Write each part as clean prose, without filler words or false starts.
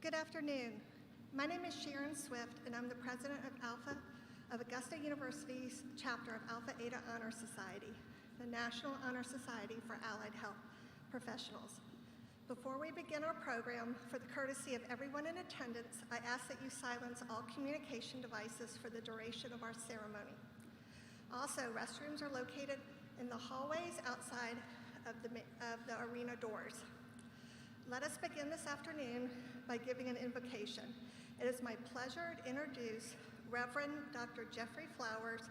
Good afternoon. My name is Sharon Swift, and I'm the president of Augusta University's chapter of Alpha Eta Honor Society, the National Honor Society for Allied Health Professionals. Before we begin our program, for the courtesy of everyone in attendance, I ask that you silence all communication devices for the duration of our ceremony. Also, restrooms are located in the hallways outside of the arena doors. Let us begin this afternoon by giving an invocation. It is my pleasure to introduce Reverend Dr. Jeffrey Flowers,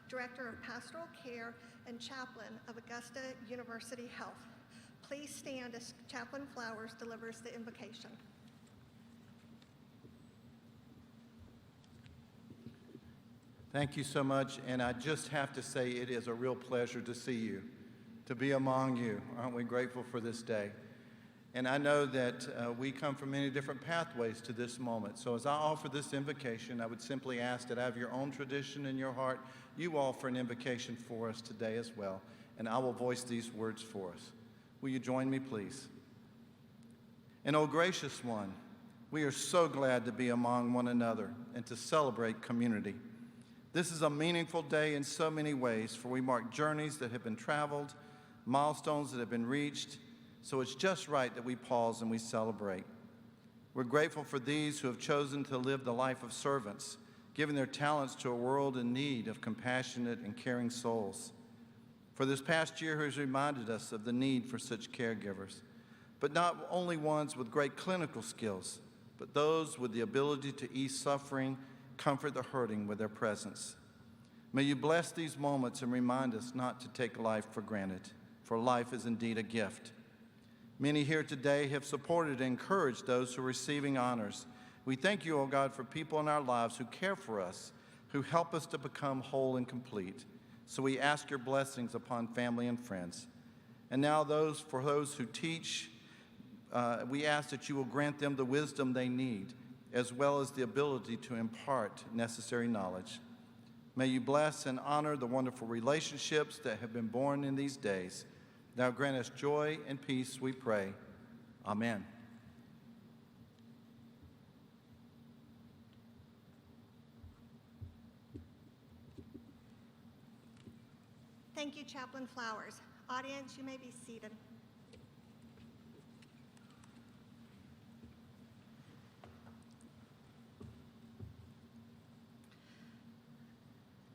Director of Pastoral Care and Chaplain of Augusta University Health. Please stand as Chaplain Flowers delivers the invocation. Thank you so much, and I just have to say it is a real pleasure to see you, to be among you. Aren't we grateful for this day? And I know that we come from many different pathways to this moment. So as I offer this invocation, I would simply ask that out of your own tradition in your heart, you offer an invocation for us today as well. And I will voice these words for us. Will you join me, please? And oh, gracious one, we are so glad to be among one another and to celebrate community. This is a meaningful day in so many ways, for we mark journeys that have been traveled, milestones that have been reached, so it's just right that we pause and we celebrate. We're grateful for these who have chosen to live the life of servants, giving their talents to a world in need of compassionate and caring souls. For this past year has reminded us of the need for such caregivers, but not only ones with great clinical skills, but those with the ability to ease suffering, comfort the hurting with their presence. May you bless these moments and remind us not to take life for granted, for life is indeed a gift. Many here today have supported and encouraged those who are receiving honors. We thank you, O God, for people in our lives who care for us, who help us to become whole and complete. So we ask your blessings upon family and friends. And now for those who teach, we ask that you will grant them the wisdom they need, as well as the ability to impart necessary knowledge. May you bless and honor the wonderful relationships that have been born in these days. Now grant us joy and peace, we pray. Amen. Thank you, Chaplain Flowers. Audience, you may be seated.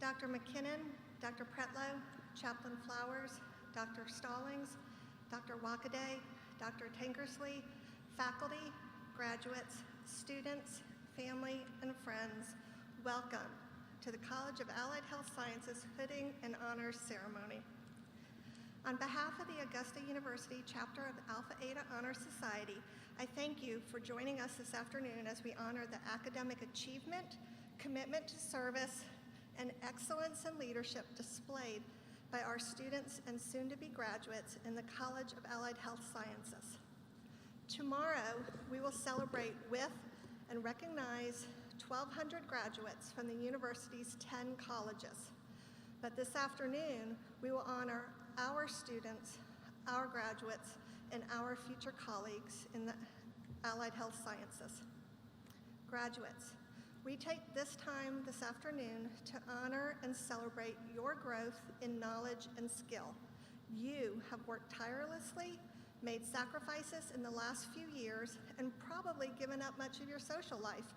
Dr. McKinnon, Dr. Pretlow, Chaplain Flowers, Dr. Stallings, Dr. Wakaday, Dr. Tankersley, faculty, graduates, students, family, and friends, welcome to the College of Allied Health Sciences Hooding and Honors Ceremony. On behalf of the Augusta University chapter of Alpha Eta Honor Society, I thank you for joining us this afternoon as we honor the academic achievement, commitment to service, and excellence in leadership displayed by our students and soon-to-be graduates in the College of Allied Health Sciences. Tomorrow, we will celebrate with and recognize 1,200 graduates from the university's 10 colleges. But this afternoon, we will honor our students, our graduates, and our future colleagues in the Allied Health Sciences. Graduates, we take this time this afternoon to honor and celebrate your growth in knowledge and skill. You have worked tirelessly, made sacrifices in the last few years, and probably given up much of your social life,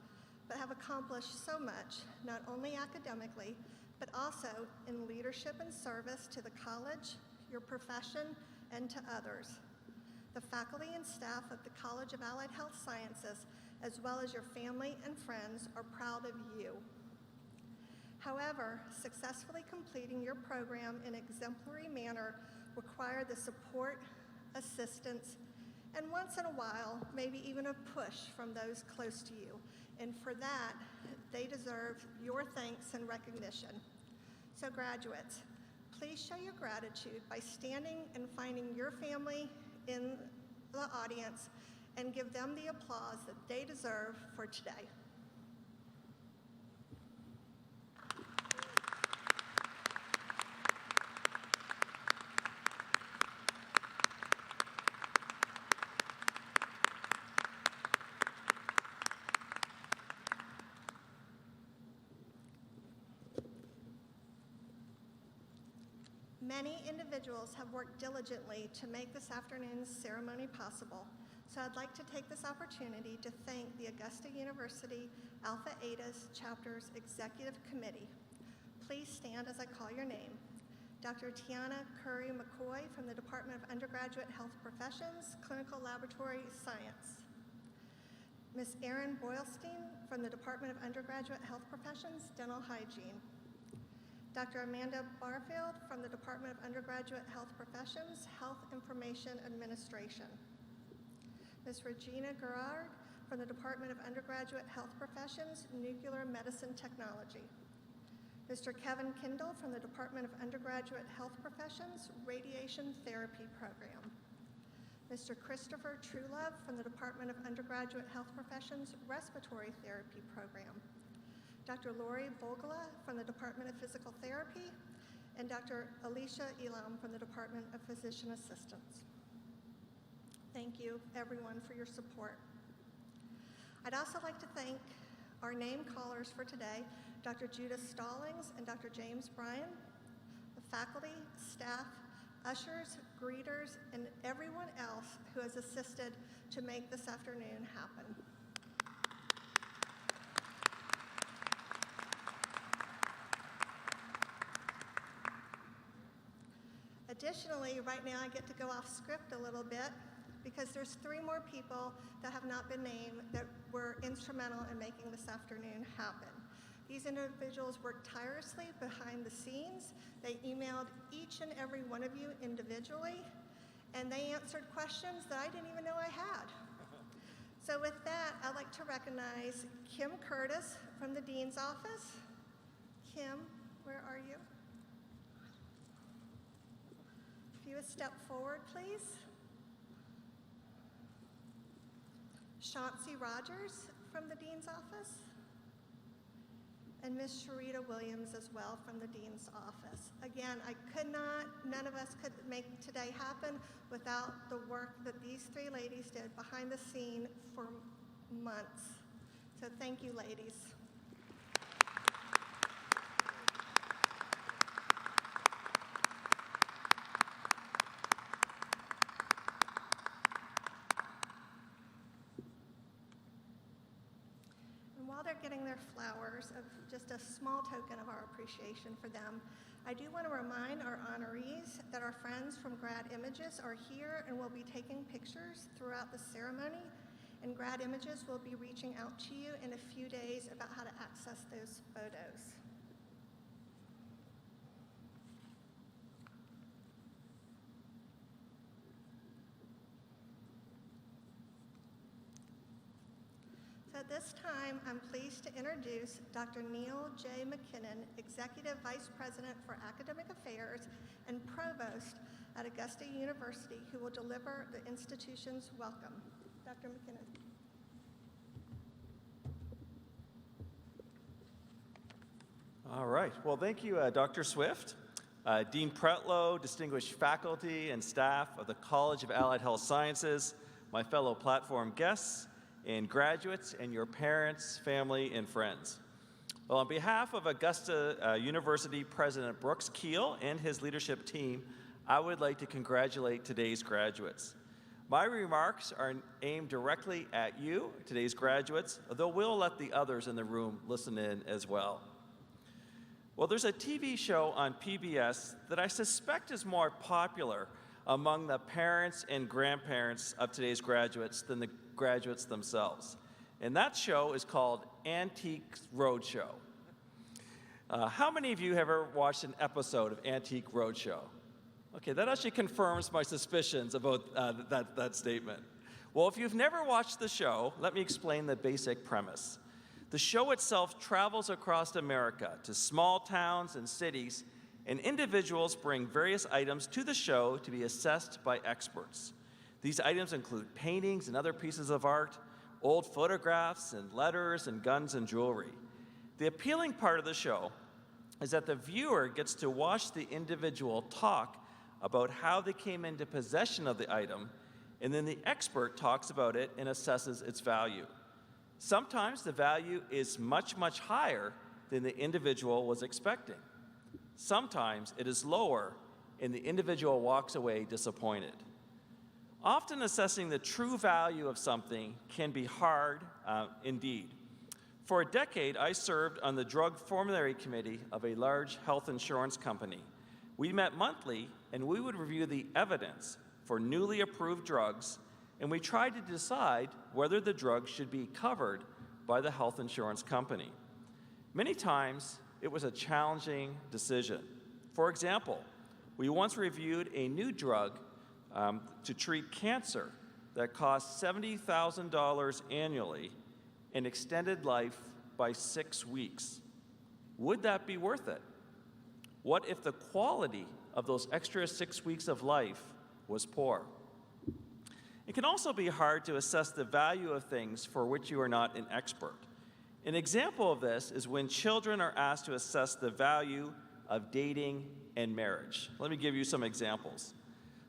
but have accomplished so much, not only academically, but also in leadership and service to the college, your profession, and to others. The faculty and staff of the College of Allied Health Sciences, as well as your family and friends, are proud of you. However, successfully completing your program in an exemplary manner requires the support, assistance, and once in a while, maybe even a push from those close to you. And for that, they deserve your thanks and recognition. So graduates, please show your gratitude by standing and finding your family in the audience and give them the applause that they deserve for today. Many individuals have worked diligently to make this afternoon's ceremony possible, so I'd like to take this opportunity to thank the Augusta University Alpha Eta's Chapter's Executive Committee. Please stand as I call your name. Dr. Tiana Curry-McCoy from the Department of Undergraduate Health Professions, Clinical Laboratory Science. Ms. Erin Boylstein from the Department of Undergraduate Health Professions, Dental Hygiene. Dr. Amanda Barfield from the Department of Undergraduate Health Professions, Health Information Administration. Ms. Regina Gerard from the Department of Undergraduate Health Professions, Nuclear Medicine Technology. Mr. Kevin Kindle from the Department of Undergraduate Health Professions, Radiation Therapy Program. Mr. Christopher Truelove from the Department of Undergraduate Health Professions, Respiratory Therapy Program. Dr. Lori Volgala from the Department of Physical Therapy, and Dr. Alicia Elam from the Department of Physician Assistants. Thank you, everyone, for your support. I'd also like to thank our name callers for today, Dr. Judith Stallings and Dr. James Bryan, the faculty, staff, ushers, greeters, and everyone else who has assisted to make this afternoon happen. Additionally, right now I get to go off script a little bit because there's 3 more people that have not been named that were instrumental in making this afternoon happen. These individuals worked tirelessly behind the scenes. They emailed each and every one of you individually, and they answered questions that I didn't even know I had. So with that, I'd like to recognize Kim Curtis from the Dean's Office. Kim, where are you? If you would step forward, please. Chauncey Rogers from the Dean's Office. And Ms. Sharita Williams as well from the Dean's Office. Again, none of us could make today happen without the work that these 3 ladies did behind the scene for months. So thank you, ladies. While they're getting their flowers, of just a small token of our appreciation for them, I do want to remind our honorees that our friends from Grad Images are here and will be taking pictures throughout the ceremony, and Grad Images will be reaching out to you in a few days about how to access those photos. So at this time, I'm pleased to introduce Dr. Neil J. McKinnon, Executive Vice President for Academic Affairs and Provost at Augusta University, who will deliver the institution's welcome. Dr. McKinnon. All right. Well, thank you, Dr. Swift, Dean Pretlow, distinguished faculty and staff of the College of Allied Health Sciences, my fellow platform guests, and graduates, and your parents, family, and friends. Well, on behalf of Augusta University President Brooks Keel and his leadership team, I would like to congratulate today's graduates. My remarks are aimed directly at you, today's graduates, although we'll let the others in the room listen in as well. Well, there's a TV show on PBS that I suspect is more popular among the parents and grandparents of today's graduates than the graduates themselves. And that show is called Antique Roadshow. How many of you have ever watched an episode of Antique Roadshow? Okay, that actually confirms my suspicions about that statement. Well, if you've never watched the show, let me explain the basic premise. The show itself travels across America to small towns and cities, and individuals bring various items to the show to be assessed by experts. These items include paintings and other pieces of art, old photographs and letters and guns and jewelry. The appealing part of the show is that the viewer gets to watch the individual talk about how they came into possession of the item, and then the expert talks about it and assesses its value. Sometimes the value is much, much higher than the individual was expecting. Sometimes it is lower, and the individual walks away disappointed. Often assessing the true value of something can be hard indeed. For a decade, I served on the drug formulary committee of a large health insurance company. We met monthly, and we would review the evidence for newly approved drugs, and we tried to decide whether the drug should be covered by the health insurance company. Many times, it was a challenging decision. For example, we once reviewed a new drug to treat cancer that cost $70,000 annually and extended life by 6 weeks. Would that be worth it? What if the quality of those extra 6 weeks of life was poor? It can also be hard to assess the value of things for which you are not an expert. An example of this is when children are asked to assess the value of dating and marriage. Let me give you some examples.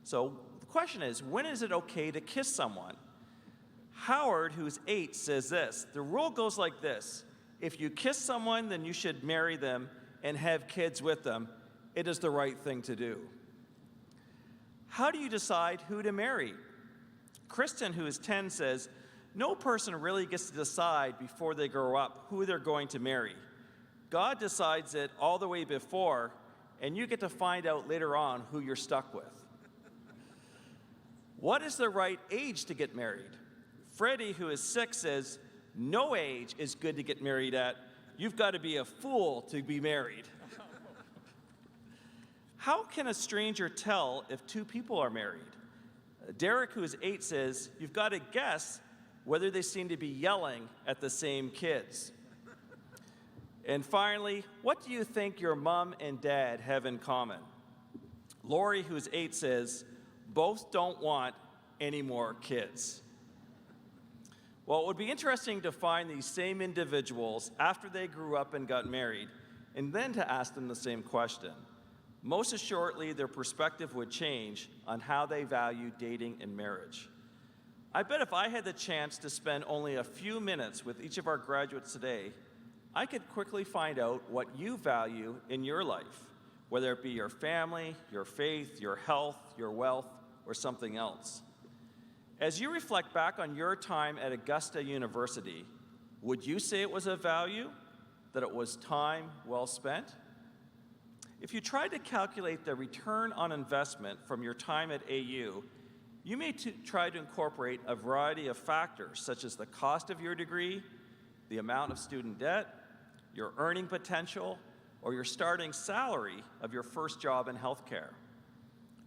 So the question is, when is it okay to kiss someone? Howard, who's 8, says this: the rule goes like this: if you kiss someone, then you should marry them and have kids with them. It is the right thing to do. How do you decide who to marry? Kristen, who is 10, says, no person really gets to decide before they grow up who they're going to marry. God decides it all the way before, and you get to find out later on who you're stuck with. What is the right age to get married? Freddie, who is 6, says, no age is good to get married at. You've got to be a fool to be married. How can a stranger tell if two people are married? Derek, who is 8, says, you've got to guess whether they seem to be yelling at the same kids. And finally, what do you think your mom and dad have in common? Lori, who's 8, says, both don't want any more kids. Well, it would be interesting to find these same individuals after they grew up and got married, and then to ask them the same question. Most assuredly, their perspective would change on how they value dating and marriage. I bet if I had the chance to spend only a few minutes with each of our graduates today, I could quickly find out what you value in your life, whether it be your family, your faith, your health, your wealth, or something else. As you reflect back on your time at Augusta University, would you say it was of value, that it was time well spent? If you tried to calculate the return on investment from your time at AU, you may try to incorporate a variety of factors, such as the cost of your degree, the amount of student debt, your earning potential, or your starting salary of your first job in healthcare.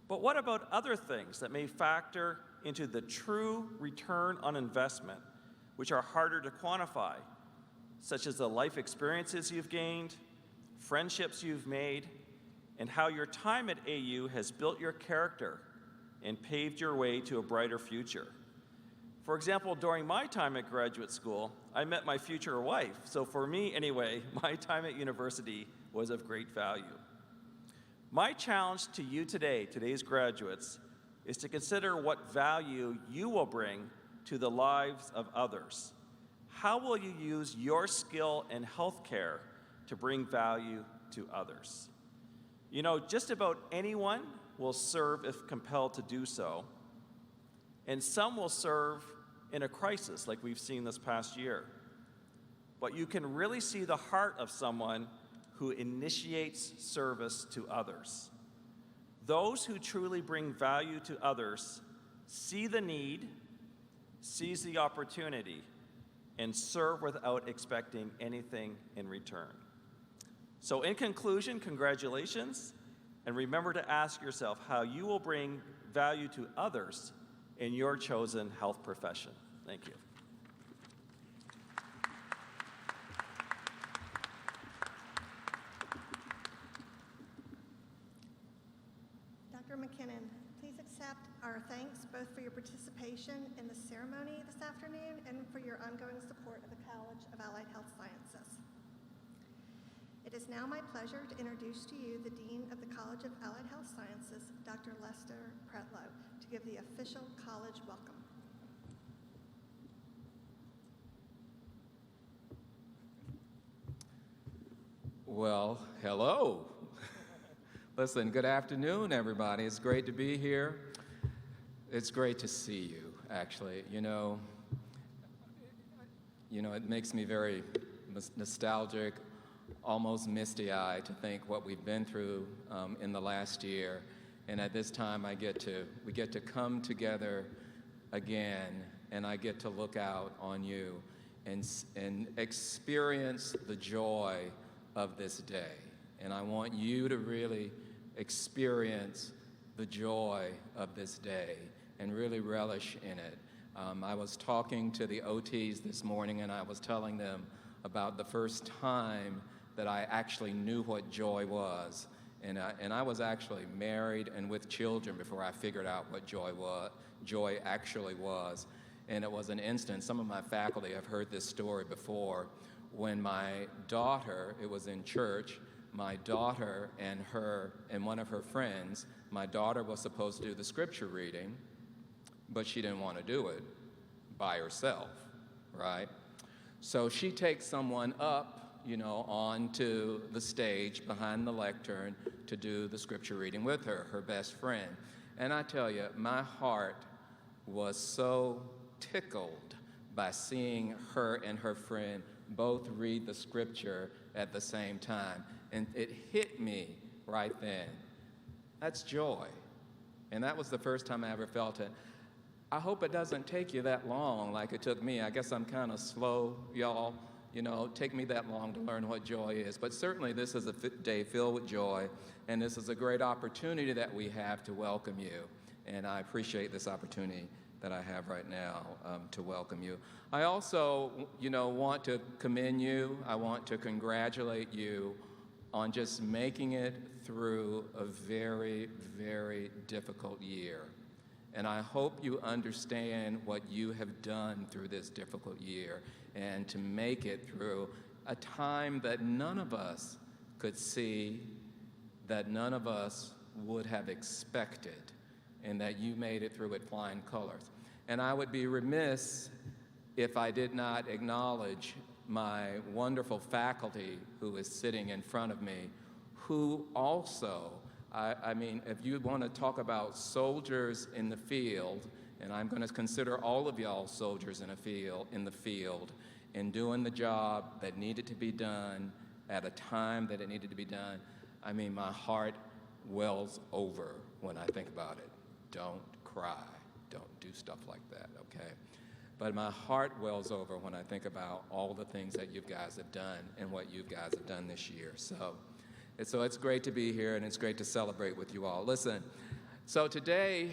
But what about other things that may factor into the true return on investment, which are harder to quantify, such as the life experiences you've gained, friendships you've made, and how your time at AU has built your character and paved your way to a brighter future. For example, during my time at graduate school, I met my future wife. So for me, anyway, my time at university was of great value. My challenge to you today, today's graduates, is to consider what value you will bring to the lives of others. How will you use your skill in healthcare to bring value to others? You know, just about anyone will serve if compelled to do so, and some will serve in a crisis like we've seen this past year. But you can really see the heart of someone who initiates service to others. Those who truly bring value to others see the need, seize the opportunity, and serve without expecting anything in return. So in conclusion, congratulations, and remember to ask yourself how you will bring value to others in your chosen health profession. Thank you. Dr. McKinnon, please accept our thanks both for your participation in the ceremony this afternoon and for your ongoing support of the College of Allied Health Sciences. It is now my pleasure to introduce to you the Dean of the College of Allied Health Sciences, Dr. Lester Pretlow, to give the official college welcome. Well, hello. Listen, good afternoon, everybody. It's great to be here. It's great to see you, actually. You know, it makes me very nostalgic, almost misty-eyed to think what we've been through in the last year. And at this time, we get to come together again, and I get to look out on you and experience the joy of this day. And I want you to really experience the joy of this day and really relish in it. I was talking to the OTs this morning, and I was telling them about the first time that I actually knew what joy was. And I was actually married and with children before I figured out what joy actually was. And it was an instance, some of my faculty have heard this story before, when my daughter, it was in church, my daughter and one of her friends, my daughter was supposed to do the scripture reading, but she didn't want to do it by herself, right? So she takes someone up, onto the stage behind the lectern to do the scripture reading with her best friend. And I tell you, my heart was so tickled by seeing her and her friend both read the scripture at the same time. And it hit me right then. That's joy. And that was the first time I ever felt it. I hope it doesn't take you that long like it took me. I guess I'm kind of slow, y'all. Take me that long to learn what joy is. But certainly this is a day filled with joy, and this is a great opportunity that we have to welcome you. And I appreciate this opportunity that I have right now to welcome you. I also, want to commend you. I want to congratulate you on just making it through a very, very difficult year. And I hope you understand what you have done through this difficult year and to make it through a time that none of us could see, that none of us would have expected, and that you made it through with flying colors. And I would be remiss if I did not acknowledge my wonderful faculty who is sitting in front of me, who also, I mean, if you want to talk about soldiers in the field, and I'm going to consider all of y'all soldiers in the field, and doing the job that needed to be done at a time that it needed to be done, I mean, my heart wells over when I think about it. Don't cry. Don't do stuff like that, okay? But my heart wells over when I think about all the things that you guys have done and what you guys have done this year. So it's great to be here, and it's great to celebrate with you all. Listen, so today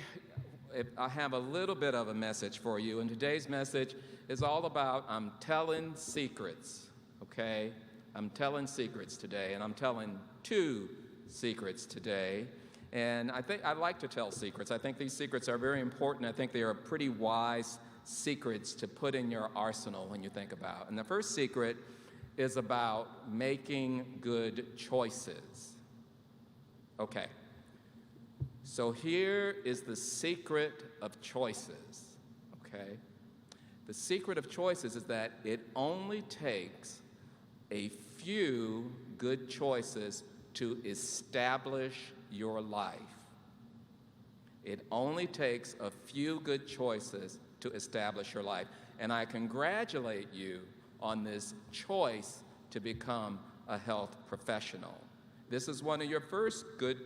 I have a little bit of a message for you, and today's message is all about I'm telling secrets, okay? I'm telling secrets today, and I'm telling 2 secrets today. And I think I like to tell secrets. I think these secrets are very important. I think they are pretty wise secrets to put in your arsenal when you think about. And the first secret is about making good choices. Okay. So here is the secret of choices, okay? The secret of choices is that it only takes a few good choices to establish your life. It only takes a few good choices to establish your life. And I congratulate you on this choice to become a health professional. This is one of your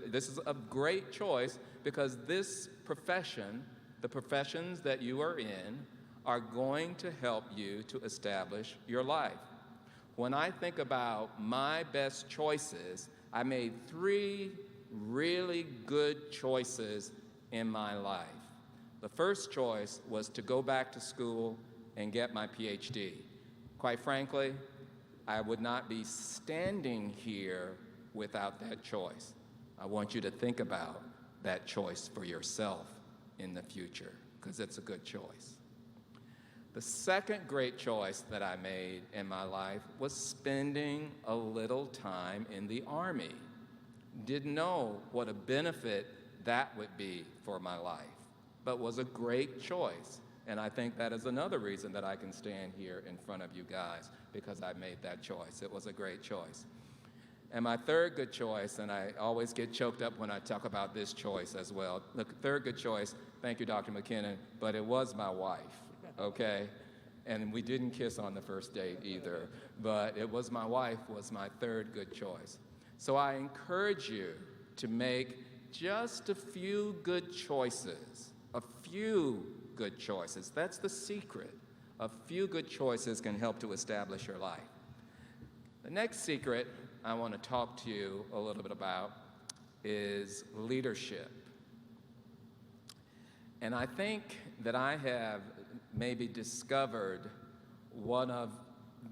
this is a great choice because this profession, the professions that you are in, are going to help you to establish your life. When I think about my best choices, I made 3 really good choices in my life. The first choice was to go back to school and get my PhD. Quite frankly, I would not be standing here without that choice. I want you to think about that choice for yourself in the future, because it's a good choice. The second great choice that I made in my life was spending a little time in the Army. Didn't know what a benefit that would be for my life, but was a great choice. And I think that is another reason that I can stand here in front of you guys, because I made that choice. It was a great choice. And my third good choice, and I always get choked up when I talk about this choice as well. The third good choice, thank you, Dr. McKinnon, but it was my wife, okay? And we didn't kiss on the first date either, but it was my wife was my third good choice. So I encourage you to make just a few good choices, a few good choices. That's the secret. A few good choices can help to establish your life. The next secret I want to talk to you a little bit about is leadership. And I think that I have maybe discovered one of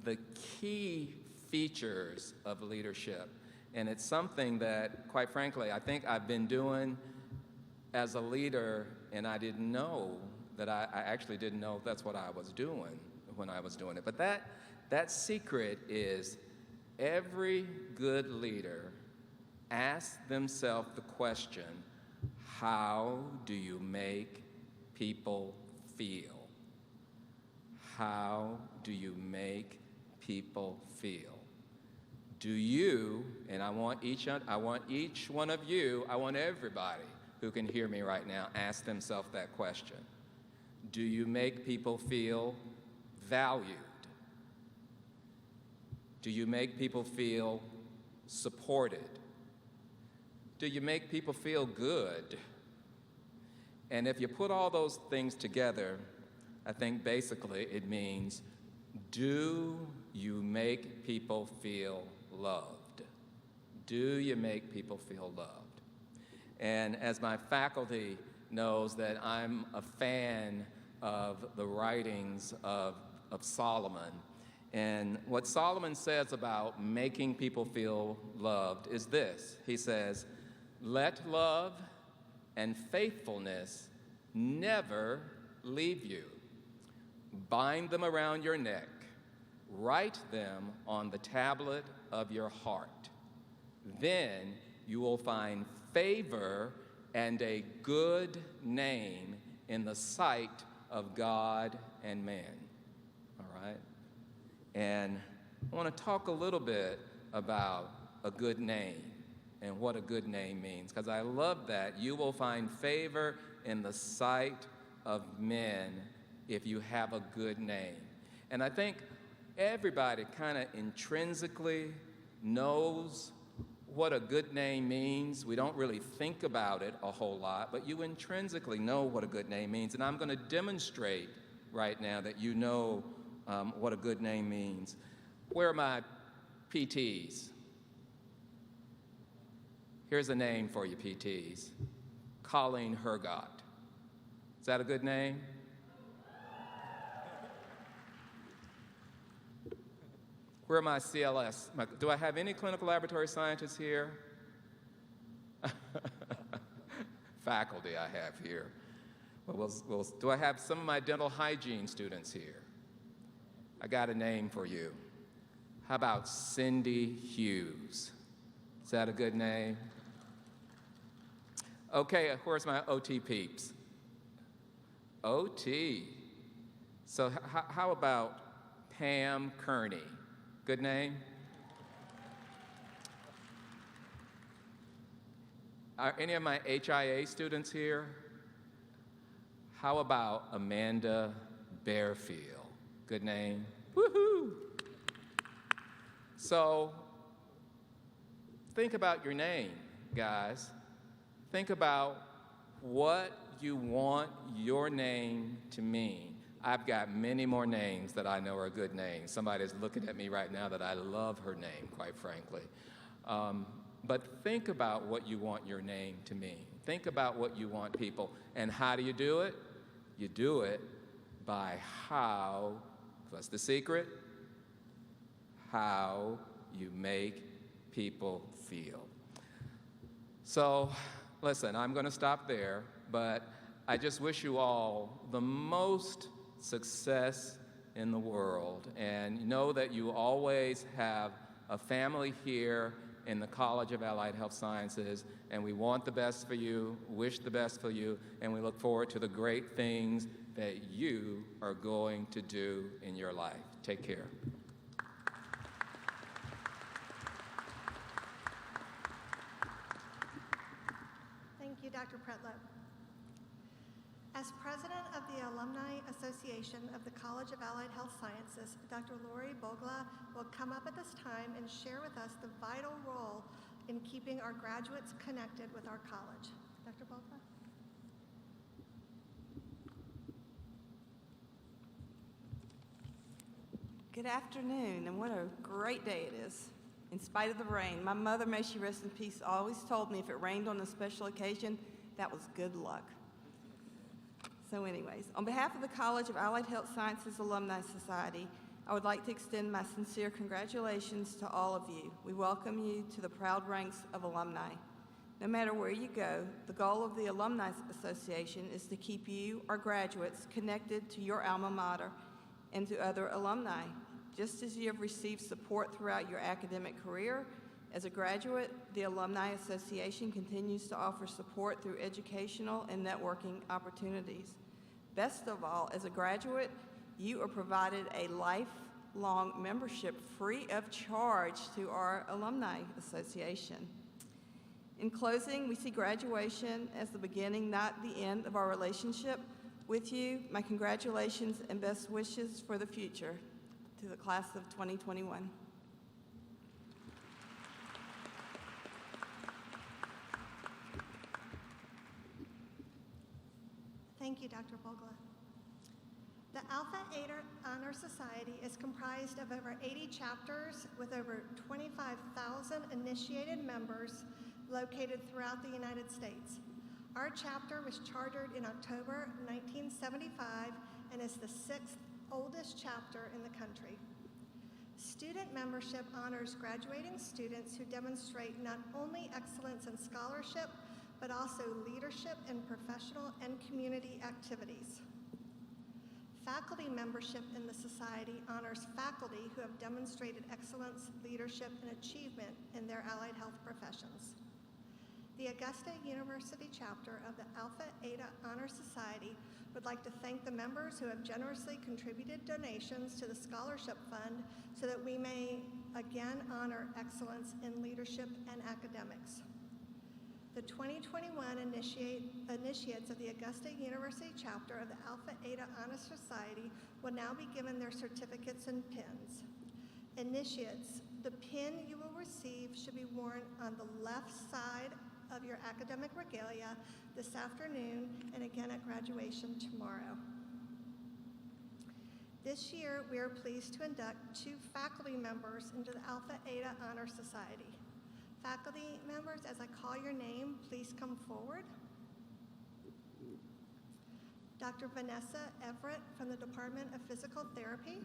the key features of leadership. And it's something that, quite frankly, I think I've been doing as a leader, and I didn't know that I actually didn't know that's what I was doing when I was doing it. But that secret is every good leader asks themselves the question, how do you make people feel? How do you make people feel? Do you, and I want each one of you, I want everybody who can hear me right now, ask themselves that question. Do you make people feel valued? Do you make people feel supported? Do you make people feel good? And if you put all those things together, I think basically it means, do you make people feel loved? Do you make people feel loved? And as my faculty knows that I'm a fan of the writings of Solomon, and what Solomon says about making people feel loved is this. He says, let love and faithfulness never leave you. Bind them around your neck. Write them on the tablet of your heart. Then you will find favor and a good name in the sight of God and man. All right? And I want to talk a little bit about a good name and what a good name means, because I love that. You will find favor in the sight of men if you have a good name. And I think everybody kind of intrinsically knows what a good name means. We don't really think about it a whole lot, but you intrinsically know what a good name means. And I'm going to demonstrate right now that you know what a good name means. Where are my PTs? Here's a name for you PTs. Colleen Hergott. Is that a good name? Where are my CLS? Do I have any clinical laboratory scientists here? Faculty I have here. Well, do I have some of my dental hygiene students here? I got a name for you. How about Cindy Hughes? Is that a good name? Okay, where's my OT peeps? OT. So how about Pam Kearney? Good name? Are any of my HIA students here? How about Amanda Bearfield? Good name? Woohoo! So, think about your name, guys. Think about what you want your name to mean. I've got many more names that I know are good names. Somebody's looking at me right now that I love her name, quite frankly. But think about what you want your name to mean. Think about what you want people. And how do you do it? You do it by how, what's the secret? How you make people feel. So, listen, I'm going to stop there, but I just wish you all the most success in the world, and know that you always have a family here in the College of Allied Health Sciences, and we want the best for you, wish the best for you, and we look forward to the great things that you are going to do in your life. Take care. Dr. Pretlow. As president of the Alumni Association of the College of Allied Health Sciences, Dr. Lori Bogla will come up at this time and share with us the vital role in keeping our graduates connected with our college. Dr. Bogla? Good afternoon, and what a great day it is, in spite of the rain. My mother, may she rest in peace, always told me if it rained on a special occasion, that was good luck. So anyways, on behalf of the College of Allied Health Sciences Alumni Society, I would like to extend my sincere congratulations to all of you. We welcome you to the proud ranks of alumni. No matter where you go, the goal of the Alumni Association is to keep you, our graduates, connected to your alma mater and to other alumni. Just as you have received support throughout your academic career, as a graduate, the Alumni Association continues to offer support through educational and networking opportunities. Best of all, as a graduate, you are provided a lifelong membership free of charge to our Alumni Association. In closing, we see graduation as the beginning, not the end of our relationship with you. My congratulations and best wishes for the future to the class of 2021. Thank you, Dr. Bogla. The Alpha Eta Honor Society is comprised of over 80 chapters with over 25,000 initiated members located throughout the United States. Our chapter was chartered in October 1975 and is the 6th oldest chapter in the country. Student membership honors graduating students who demonstrate not only excellence in scholarship, but also leadership in professional and community activities. Faculty membership in the society honors faculty who have demonstrated excellence, leadership, and achievement in their allied health professions. The Augusta University chapter of the Alpha Eta Honor Society would like to thank the members who have generously contributed donations to the scholarship fund so that we may again honor excellence in leadership and academics. The 2021 initiates of the Augusta University chapter of the Alpha Eta Honor Society will now be given their certificates and pins. Initiates, the pin you will receive should be worn on the left side of your academic regalia this afternoon and again at graduation tomorrow. This year, we are pleased to induct 2 faculty members into the Alpha Eta Honor Society. Faculty members, as I call your name, please come forward. Dr. Vanessa Everett from the Department of Physical Therapy.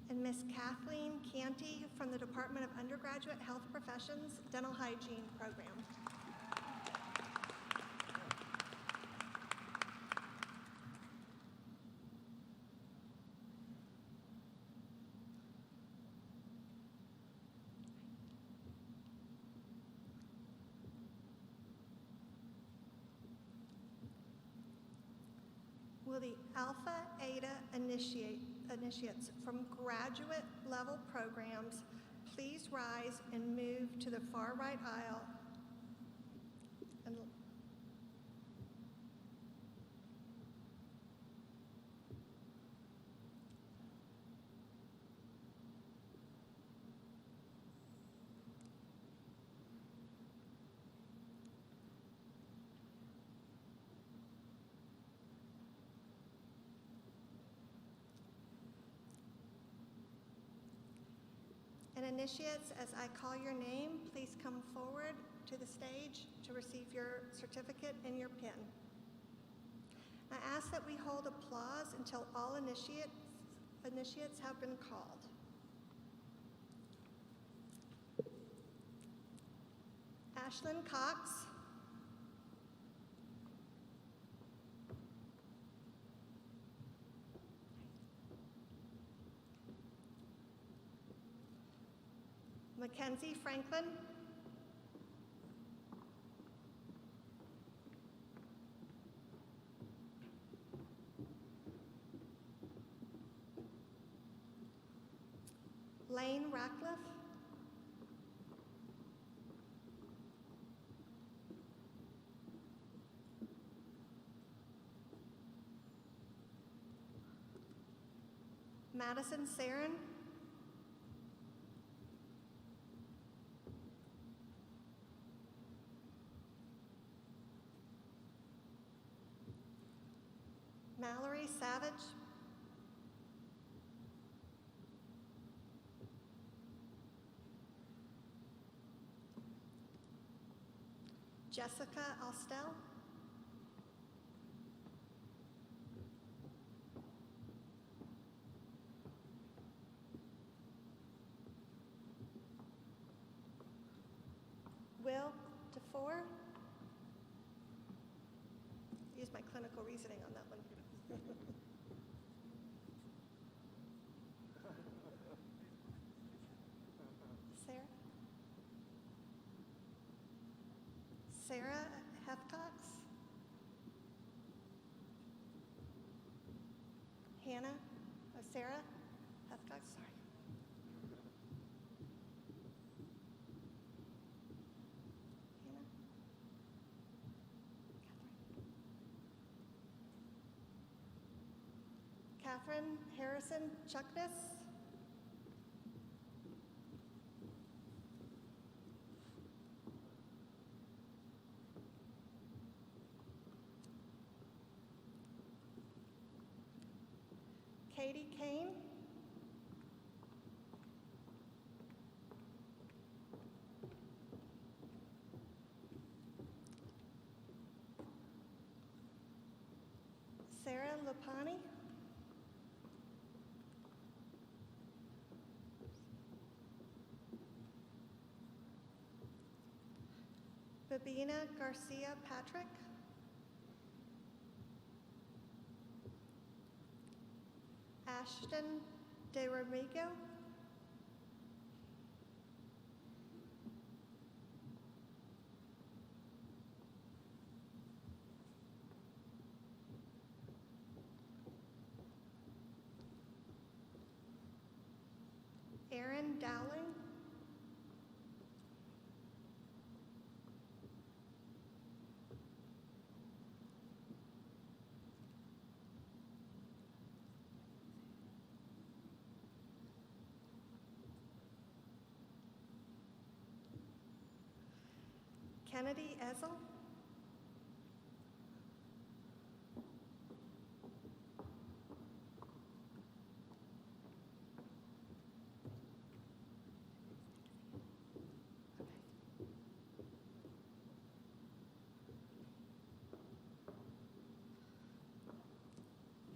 And Ms. Kathleen Canty from the Department of Undergraduate Health Professions Dental Hygiene Program. Will the Alpha Eta initiates from graduate level programs please rise and move to the far right aisle and initiates, as I call your name, please come forward to the stage to receive your certificate and your pin. I ask that we hold applause until all initiates have been called. Ashlyn Cox. Mackenzie Franklin. Lane Ratcliffe. Madison Sarin. Mallory Savage. Jessica Austell. Will DeFore. Use my clinical reasoning on that one. Sarah Hefcox. Hannah, Sarah Hefcox, sorry. Hannah. Catherine Harrison Chuckness. Katie Kane. Sarah Lapani. Babina Garcia Patrick. Ashton De Romigo. Aaron Dowling. Kennedy Essel.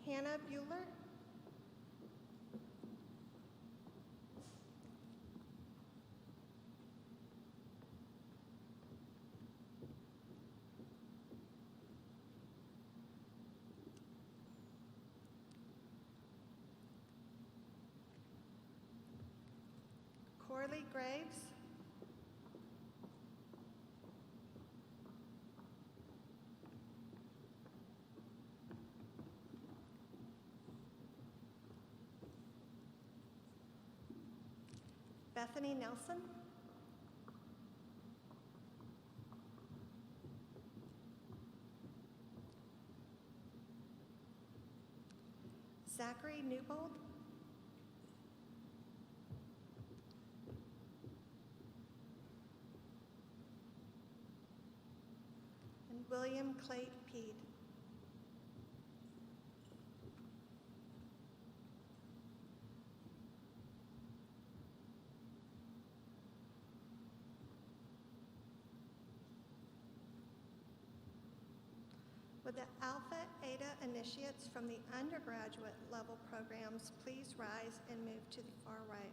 Hannah Bueller. Corley Graves. Bethany Nelson. Zachary Newbold. And William Clay Peed. Would the Alpha Eta initiates from the undergraduate level programs please rise and move to the far right?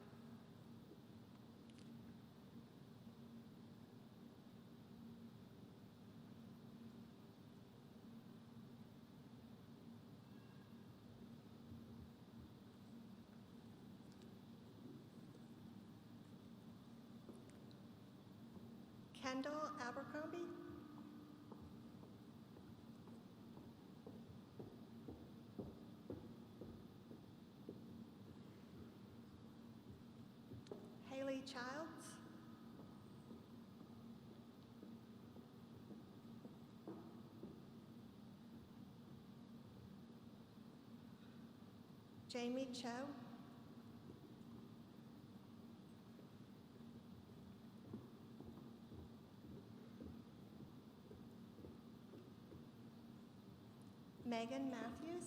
Kendall Abercrombie. Haley Childs. Jamie Cho. Megan Matthews.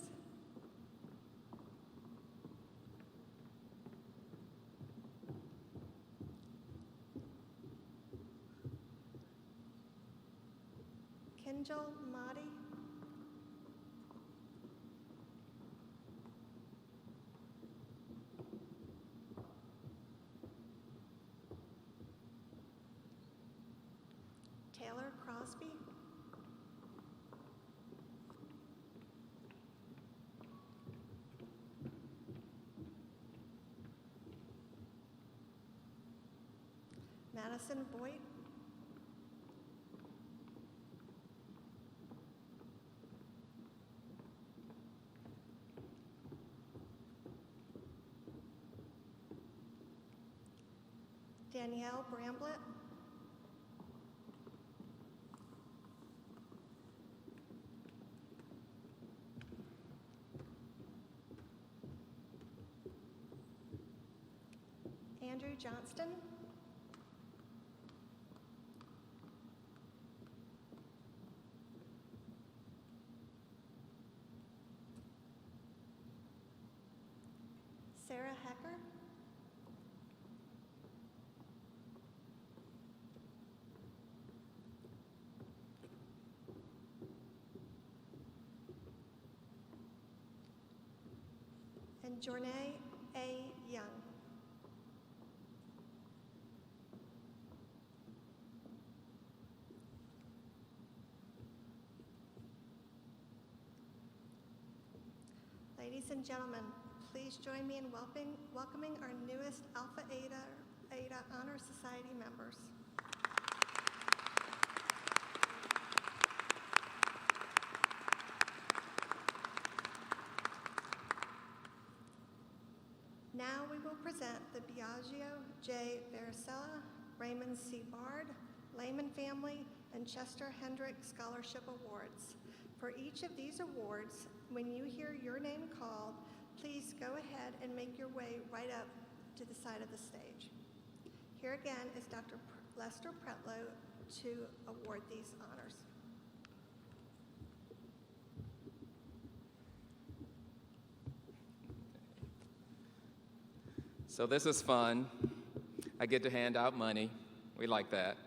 Kinjal Mahdi. Taylor Crosby. Madison Boyd. Danielle Bramblett. Andrew Johnston. Sarah Hecker. And Jornay A. Young. Ladies and gentlemen, please join me in welcoming our newest Alpha Eta Honor Society members. Now we will present the Biagio J. Varicella, Raymond C. Bard, Lehman Family, and Chester Hendrick Scholarship Awards. For each of these awards, when you hear your name called, please go ahead and make your way right up to the side of the stage. Here again is Dr. Lester Pretlow to award these honors. So this is fun. I get to hand out money. We like that.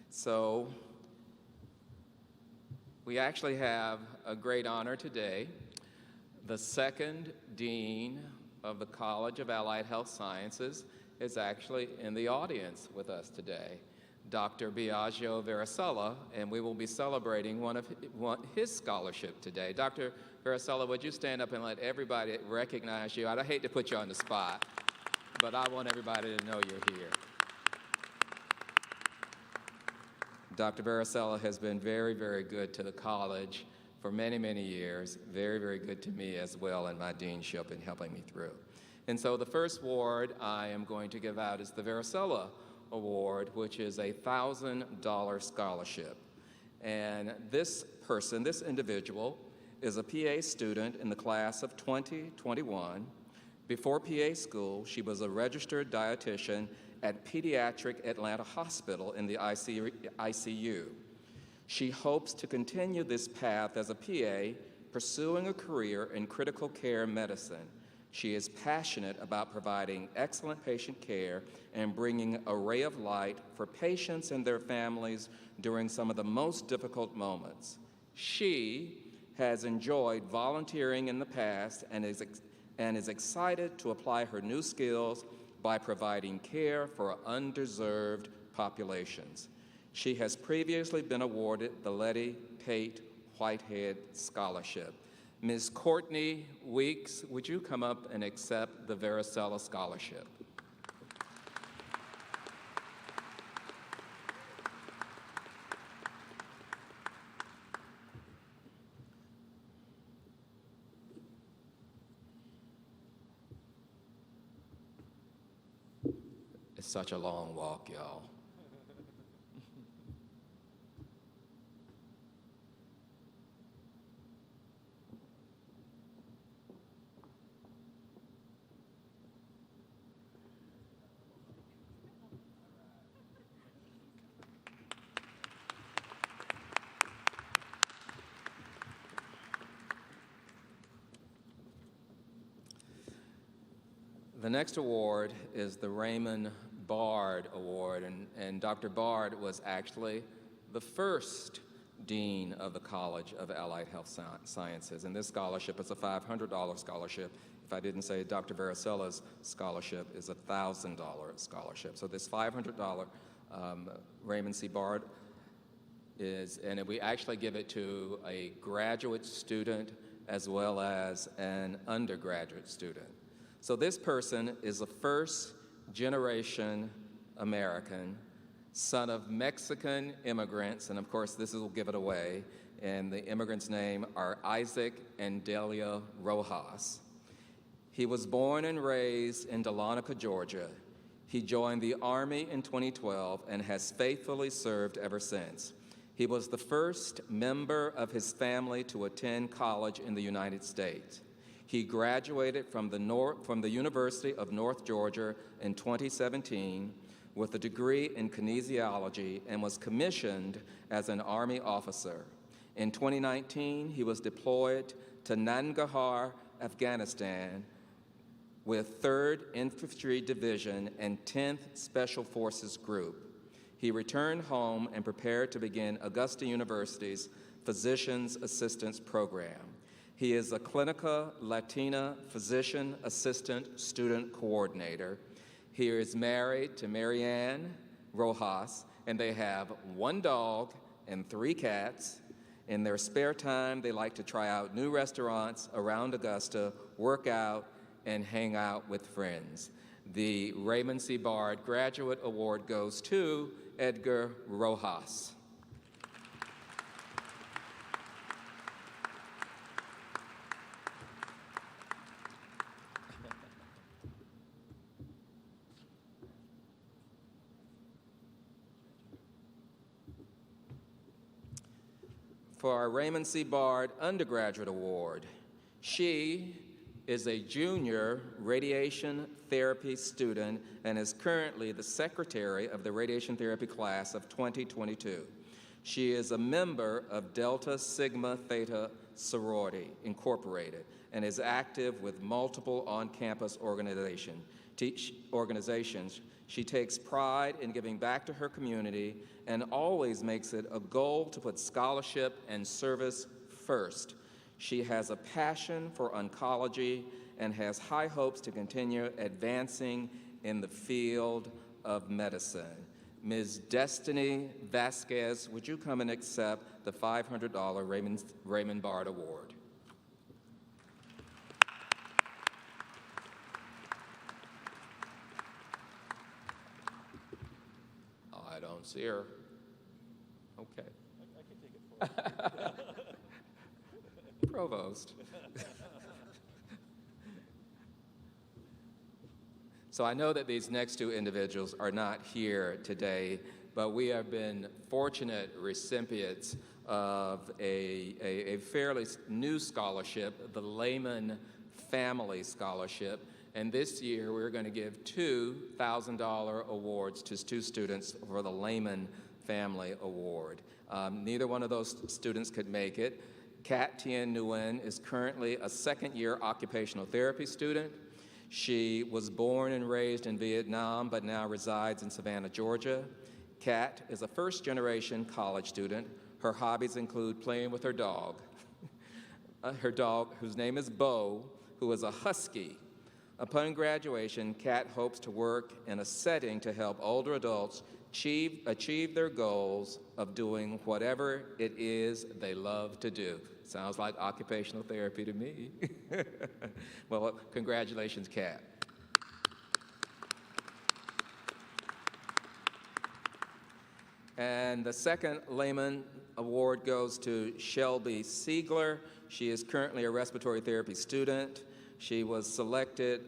So we actually have a great honor today. The second dean of the College of Allied Health Sciences is actually in the audience with us today, Dr. Biagio Varicella, and we will be celebrating his scholarship today. Dr. Varicella, would you stand up and let everybody recognize you? I hate to put you on the spot, but I want everybody to know you're here. Dr. Varicella has been very, very good to the college for many, many years, very, very good to me as well in my deanship and helping me through. And so the first award I am going to give out is the Varicella Award, which is a $1,000 scholarship. And this person, this individual, is a PA student in the class of 2021. Before PA school, she was a registered dietitian at Pediatric Atlanta Hospital in the ICU. She hopes to continue this path as a PA, pursuing a career in critical care medicine. She is passionate about providing excellent patient care and bringing a ray of light for patients and their families during some of the most difficult moments. She has enjoyed volunteering in the past and is excited to apply her new skills by providing care for underserved populations. She has previously been awarded the Letty Pate Whitehead Scholarship. Ms. Courtney Weeks, would you come up and accept the Varicella Scholarship? It's such a long walk, y'all. The next award is the Raymond Bard Award, and Dr. Bard was actually the first dean of the College of Allied Health Sciences, and this scholarship is a $500 scholarship. If I didn't say Dr. Varicella's scholarship is a $1,000 scholarship. So this $500 Raymond C. Bard is, and we actually give it to a graduate student as well as an undergraduate student. So this person is a first-generation American, son of Mexican immigrants, and of course this will give it away, and the immigrants' name are Isaac and Delia Rojas. He was born and raised in Dahlonega, Georgia. He joined the Army in 2012 and has faithfully served ever since. He was the first member of his family to attend college in the United States. He graduated from the University of North Georgia in 2017 with a degree in kinesiology and was commissioned as an Army officer. In 2019, he was deployed to Nangarhar, Afghanistan, with 3rd Infantry Division and 10th Special Forces Group. He returned home and prepared to begin Augusta University's Physician's Assistance Program. He is a Clinica Latina Physician Assistant Student Coordinator. He is married to Marianne Rojas, and they have 1 dog and 3 cats. In their spare time, they like to try out new restaurants around Augusta, work out, and hang out with friends. The Raymond C. Bard Graduate Award goes to Edgar Rojas. For our Raymond C. Bard Undergraduate Award, she is a junior radiation therapy student and is currently the secretary of the radiation therapy class of 2022. She is a member of Delta Sigma Theta Sorority Incorporated and is active with multiple on-campus organizations. She takes pride in giving back to her community and always makes it a goal to put scholarship and service first. She has a passion for oncology and has high hopes to continue advancing in the field of medicine. Ms. Destiny Vasquez, would you come and accept the $500 Raymond Bard Award? Oh, I don't see her. Okay. I can take it for you. Provost. So I know that these next 2 individuals are not here today, but we have been fortunate recipients of a fairly new scholarship, the Lehman Family Scholarship. And this year we're going to give $2,000 awards to 2 students for the Lehman Family Award. Neither one of those students could make it. Kat Tien Nguyen is currently a 2nd-year occupational therapy student. She was born and raised in Vietnam, but now resides in Savannah, Georgia. Kat is a first-generation college student. Her hobbies include playing with her dog, whose name is Bo, who is a husky. Upon graduation, Kat hopes to work in a setting to help older adults achieve their goals of doing whatever it is they love to do. Sounds like occupational therapy to me. Well, congratulations, Kat. And the 2nd Lehman Award goes to Shelby Siegler. She is currently a respiratory therapy student. She selected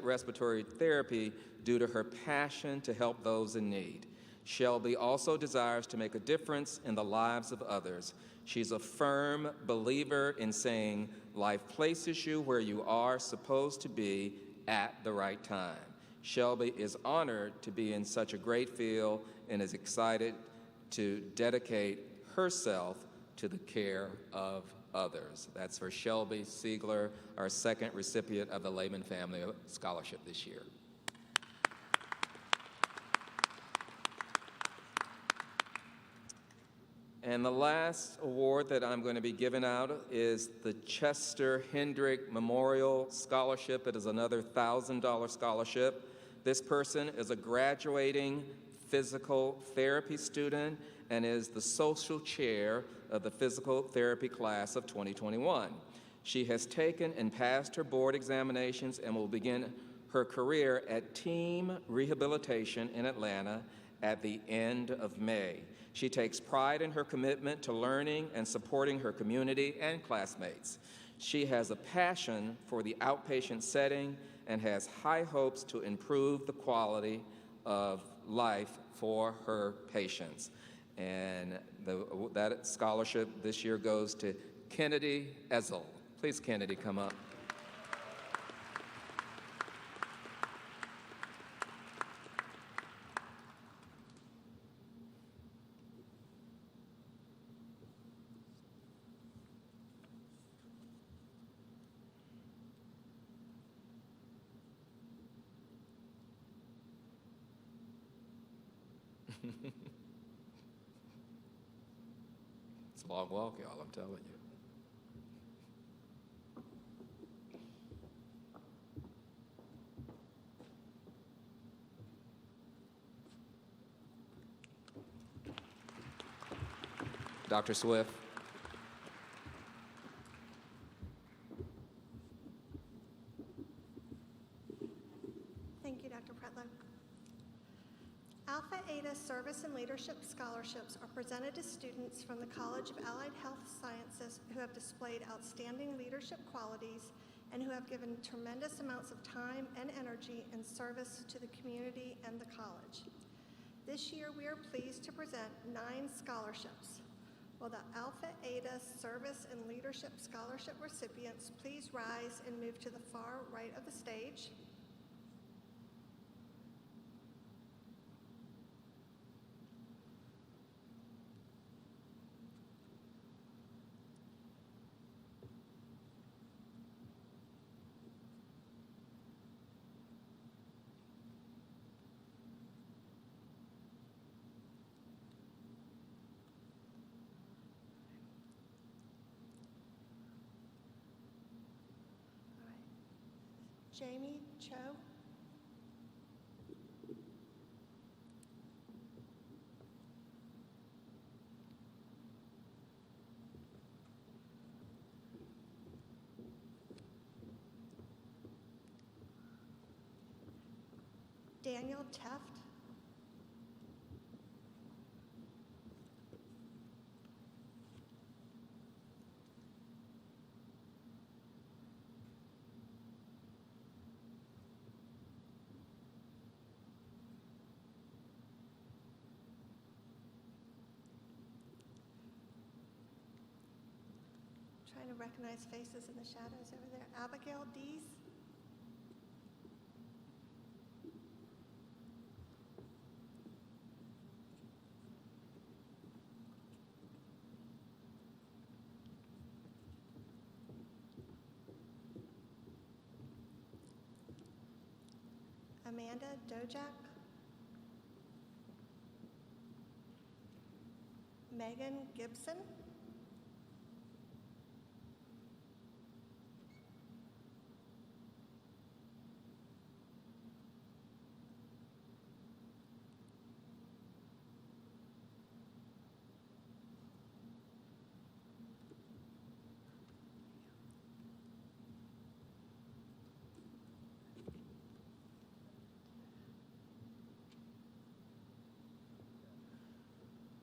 respiratory therapy due to her passion to help those in need. Shelby also desires to make a difference in the lives of others. She's a firm believer in saying life places you where you are supposed to be at the right time. Shelby is honored to be in such a great field and is excited to dedicate herself to the care of others. That's for Shelby Siegler, our second recipient of the Lehman Family Scholarship this year. And the last award that I'm going to be giving out is the Chester Hendrick Memorial Scholarship. It is another $1,000 scholarship. This person is a graduating physical therapy student and is the social chair of the physical therapy class of 2021. She has taken and passed her board examinations and will begin her career at Team Rehabilitation in Atlanta at the end of May. She takes pride in her commitment to learning and supporting her community and classmates. She has a passion for the outpatient setting and has high hopes to improve the quality of life for her patients. And that scholarship this year goes to Kennedy Essel. Please, Kennedy, come up. It's a long walk, y'all, I'm telling you. Dr. Swift. Thank you, Dr. Pretlow. Alpha Eta Service and Leadership Scholarships are presented to students from the College of Allied Health Sciences who have displayed outstanding leadership qualities and who have given tremendous amounts of time and energy in service to the community and the college. This year, we are pleased to present 9 scholarships. Will the Alpha Eta Service and Leadership Scholarship recipients please rise and move to the far right of the stage? Jamie Cho. Daniel Teft. Trying to recognize faces in the shadows over there. Abigail Dees. Amanda Dojak. Megan Gibson.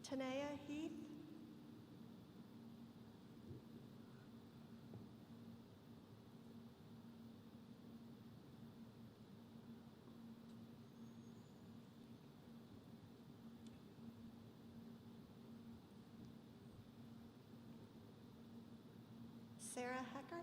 Tanea Heath. Sarah Hecker.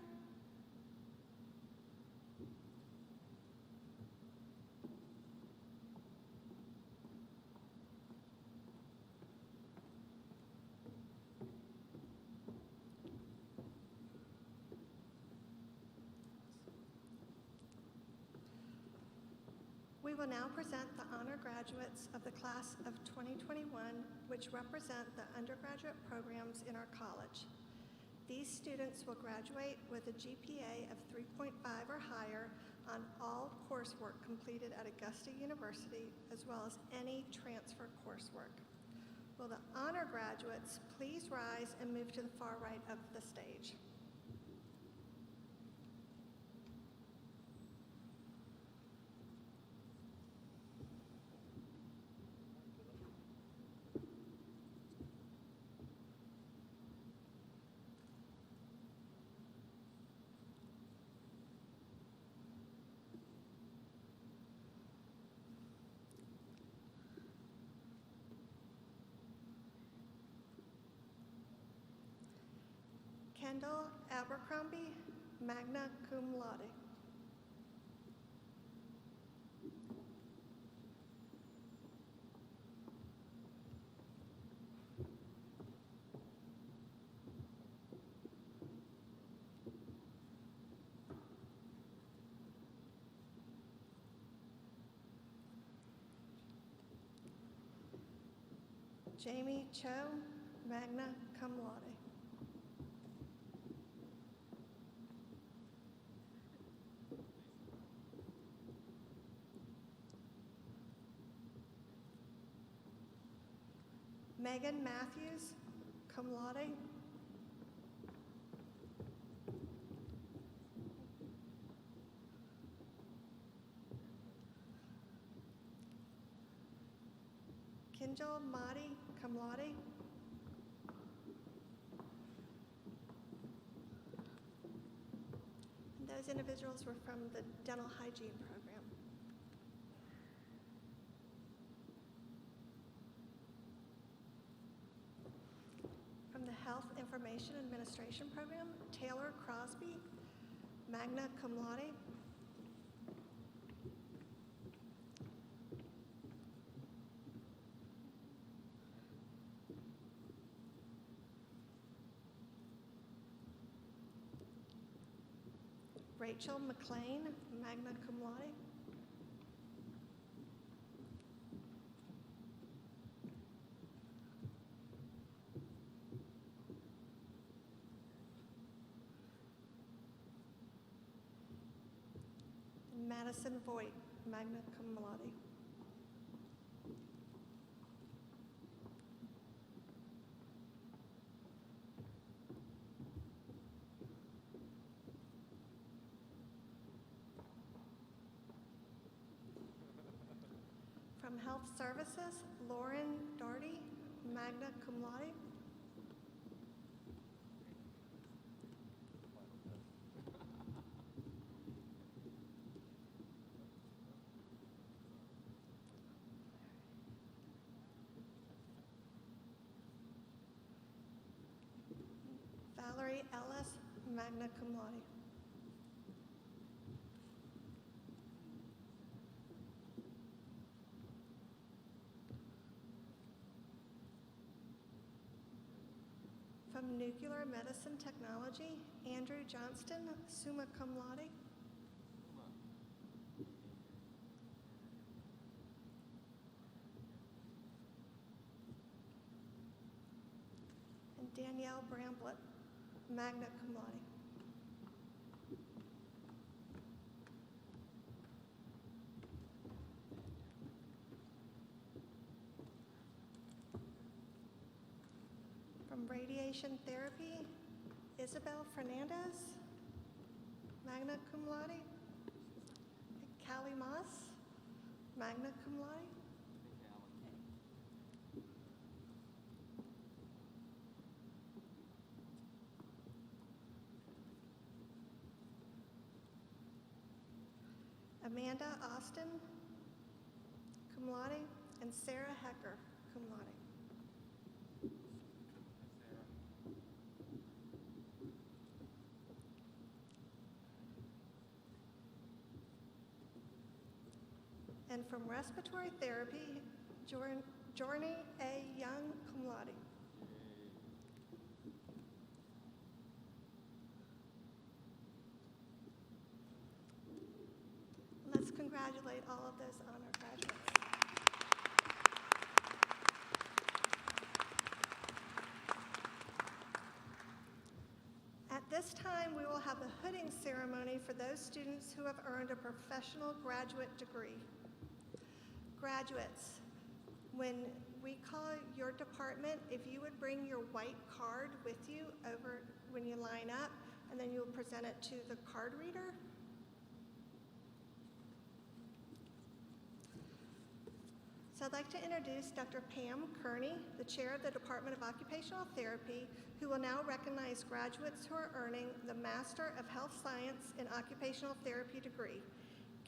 We will now present the honor graduates of the class of 2021, which represent the undergraduate programs in our college. These students will graduate with a GPA of 3.5 or higher on all coursework completed at Augusta University, as well as any transfer coursework. Will the honor graduates please rise and move to the far right of the stage? Kendall Abercrombie, magna cum laude. Jamie Cho, magna cum laude. Megan Matthews, cum laude. Kinjal Mahdi, cum laude. And those individuals were from the dental hygiene program. From the Health Information Administration Program, Taylor Crosby, magna cum laude. Rachel McLean, magna cum laude. Madison Voigt, magna cum laude. From Health Services, Lauren Darty, magna cum laude. Valerie Ellis, magna cum laude. From Nuclear Medicine Technology, Andrew Johnston, summa cum laude. And Danielle Bramblett, magna cum laude. From Radiation Therapy, Isabel Fernandez, magna cum laude. And Callie Moss, magna cum laude. Amanda Austin, cum laude, and Sarah Hecker, cum laude. And from respiratory therapy, Journey A. Young, cum laude. Let's congratulate all of those honor graduates. At this time, we will have the hooding ceremony for those students who have earned a professional graduate degree. Graduates, when we call your department, if you would bring your white card with you over when you line up, and then you'll present it to the card reader. So I'd like to introduce Dr. Pam Kearney, the chair of the Department of Occupational Therapy, who will now recognize graduates who are earning the Master of Health Science in Occupational Therapy degree.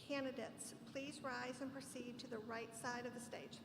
Candidates, please rise and proceed to the right side of the stage.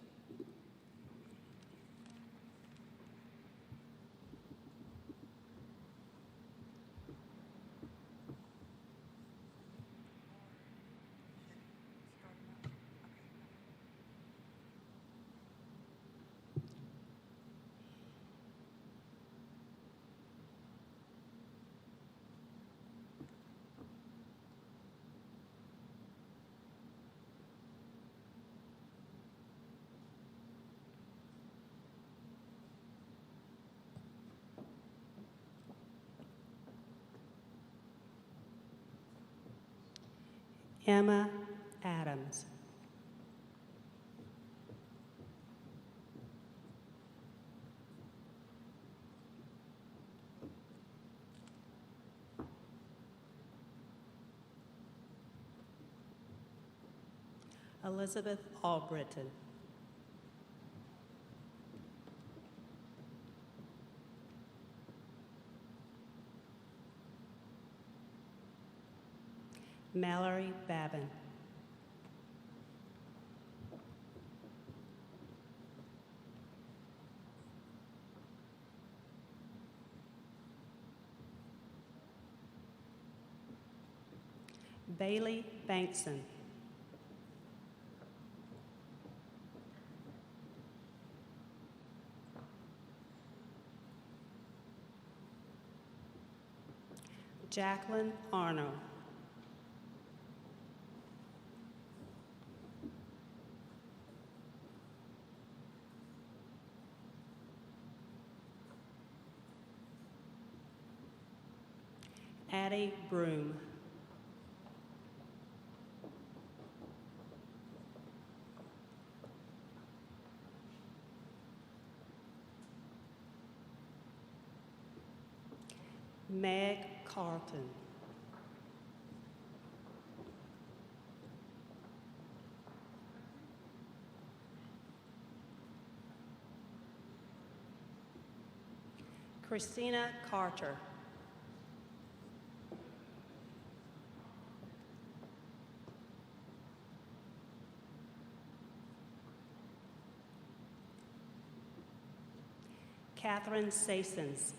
Emma Adams. Elizabeth Albritton. Mallory Babin. Bailey Bankson. Jacqueline Arno. Addie Broom. Meg Carlton. Christina Carter. Catherine Sasons.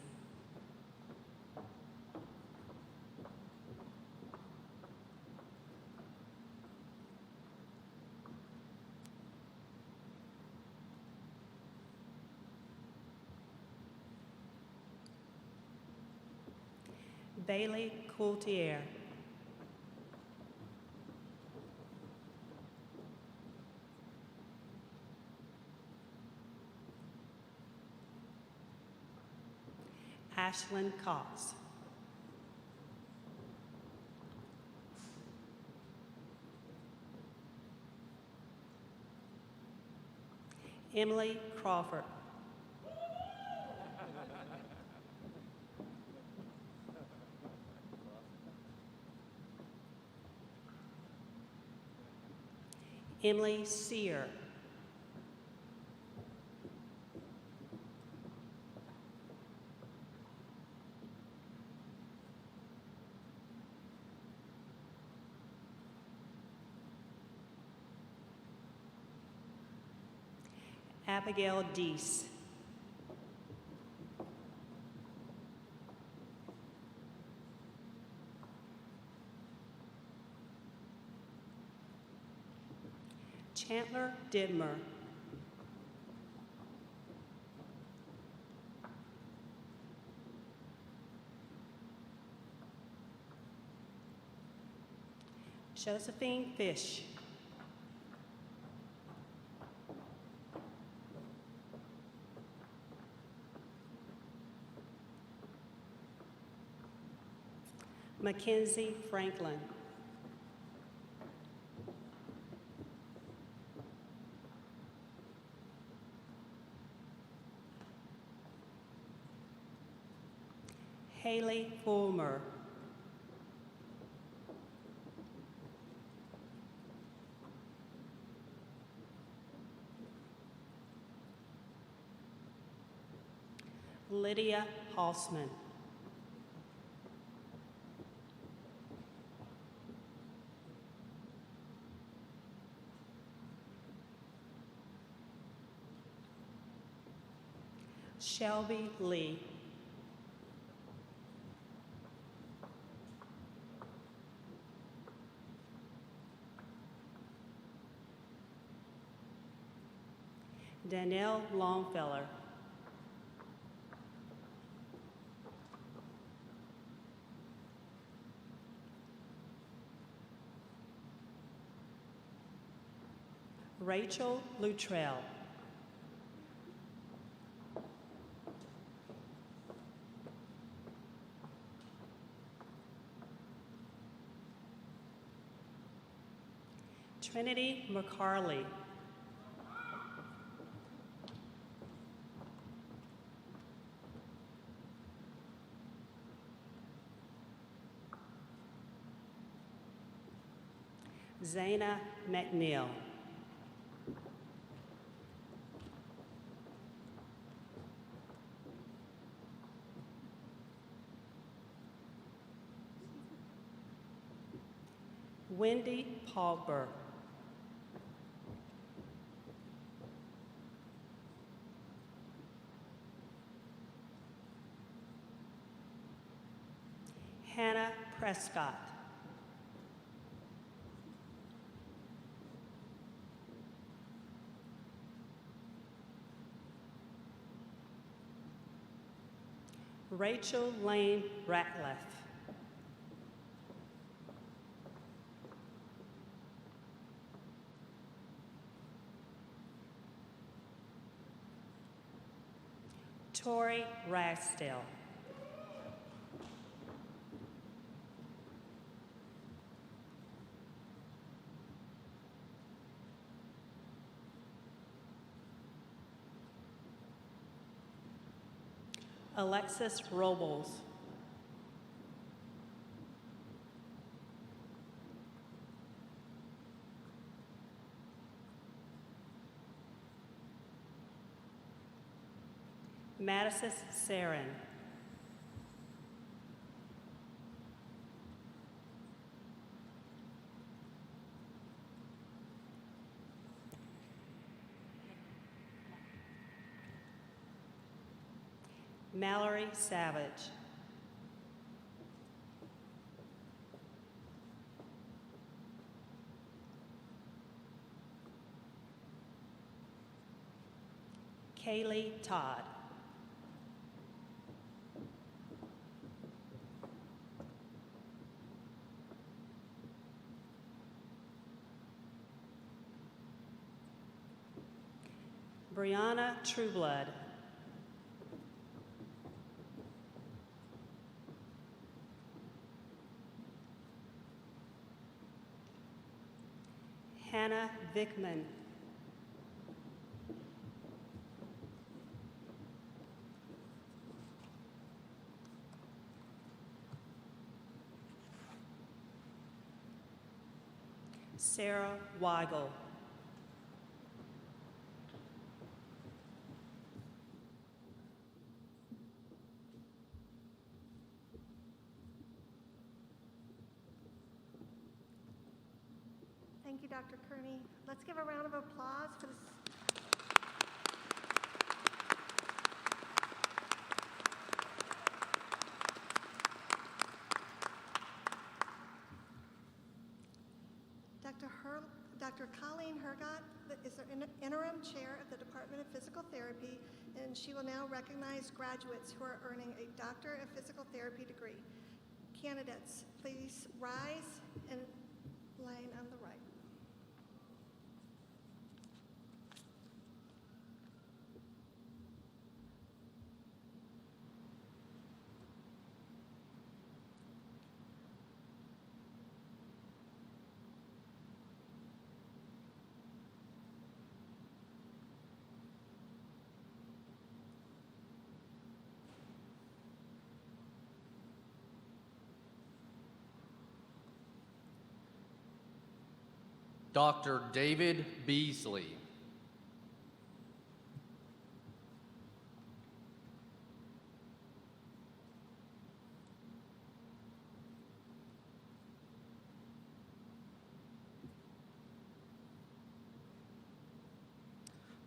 Bailey Coultier. Ashlyn Cox. Emily Crawford. Emily Sear. Abigail Deese. Chandler Didmer. Josephine Fish. Mackenzie Franklin. Haley Fulmer. Lydia Hoffman. Shelby Lee. Danielle Longfeller. Rachel Luttrell. Trinity McCarley. Zaina McNeil. Wendy Palber. Hannah Prescott. Rachel Lane Ratliff. Tori Ragsdale. Alexis Robles. Madison Sarin. Mallory Savage. Kaylee Todd. Brianna Trueblood. Hannah Vickman. Sarah Weigel. Thank you, Dr. Kearney. Let's give a round of applause for this. Dr. Colleen Hergott, is the interim chair of the Department of Physical Therapy, and she will now recognize graduates who are earning a Doctor of Physical Therapy degree. Candidates, please rise and line on the right. Dr. David Beasley.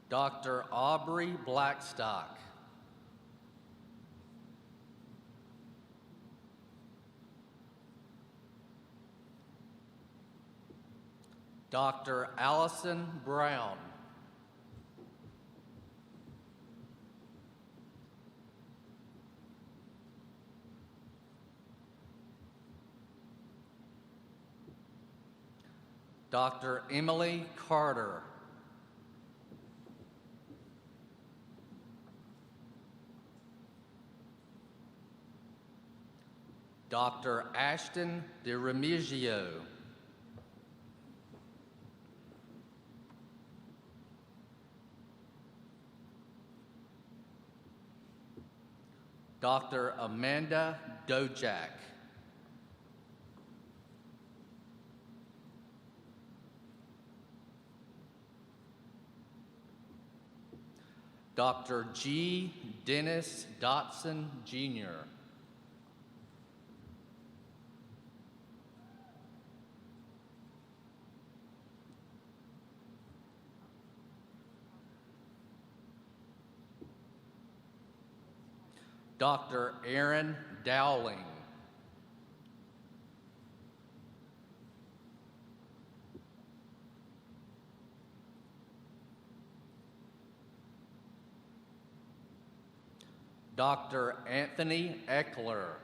Dr. Aubrey Blackstock. Dr. Allison Brown. Dr. Emily Carter. Dr. Ashton DeRemigio. Dr. Amanda Dojak. Dr. G. Dennis Dotson, Jr. Dr. Aaron Dowling. Dr. Anthony Eckler.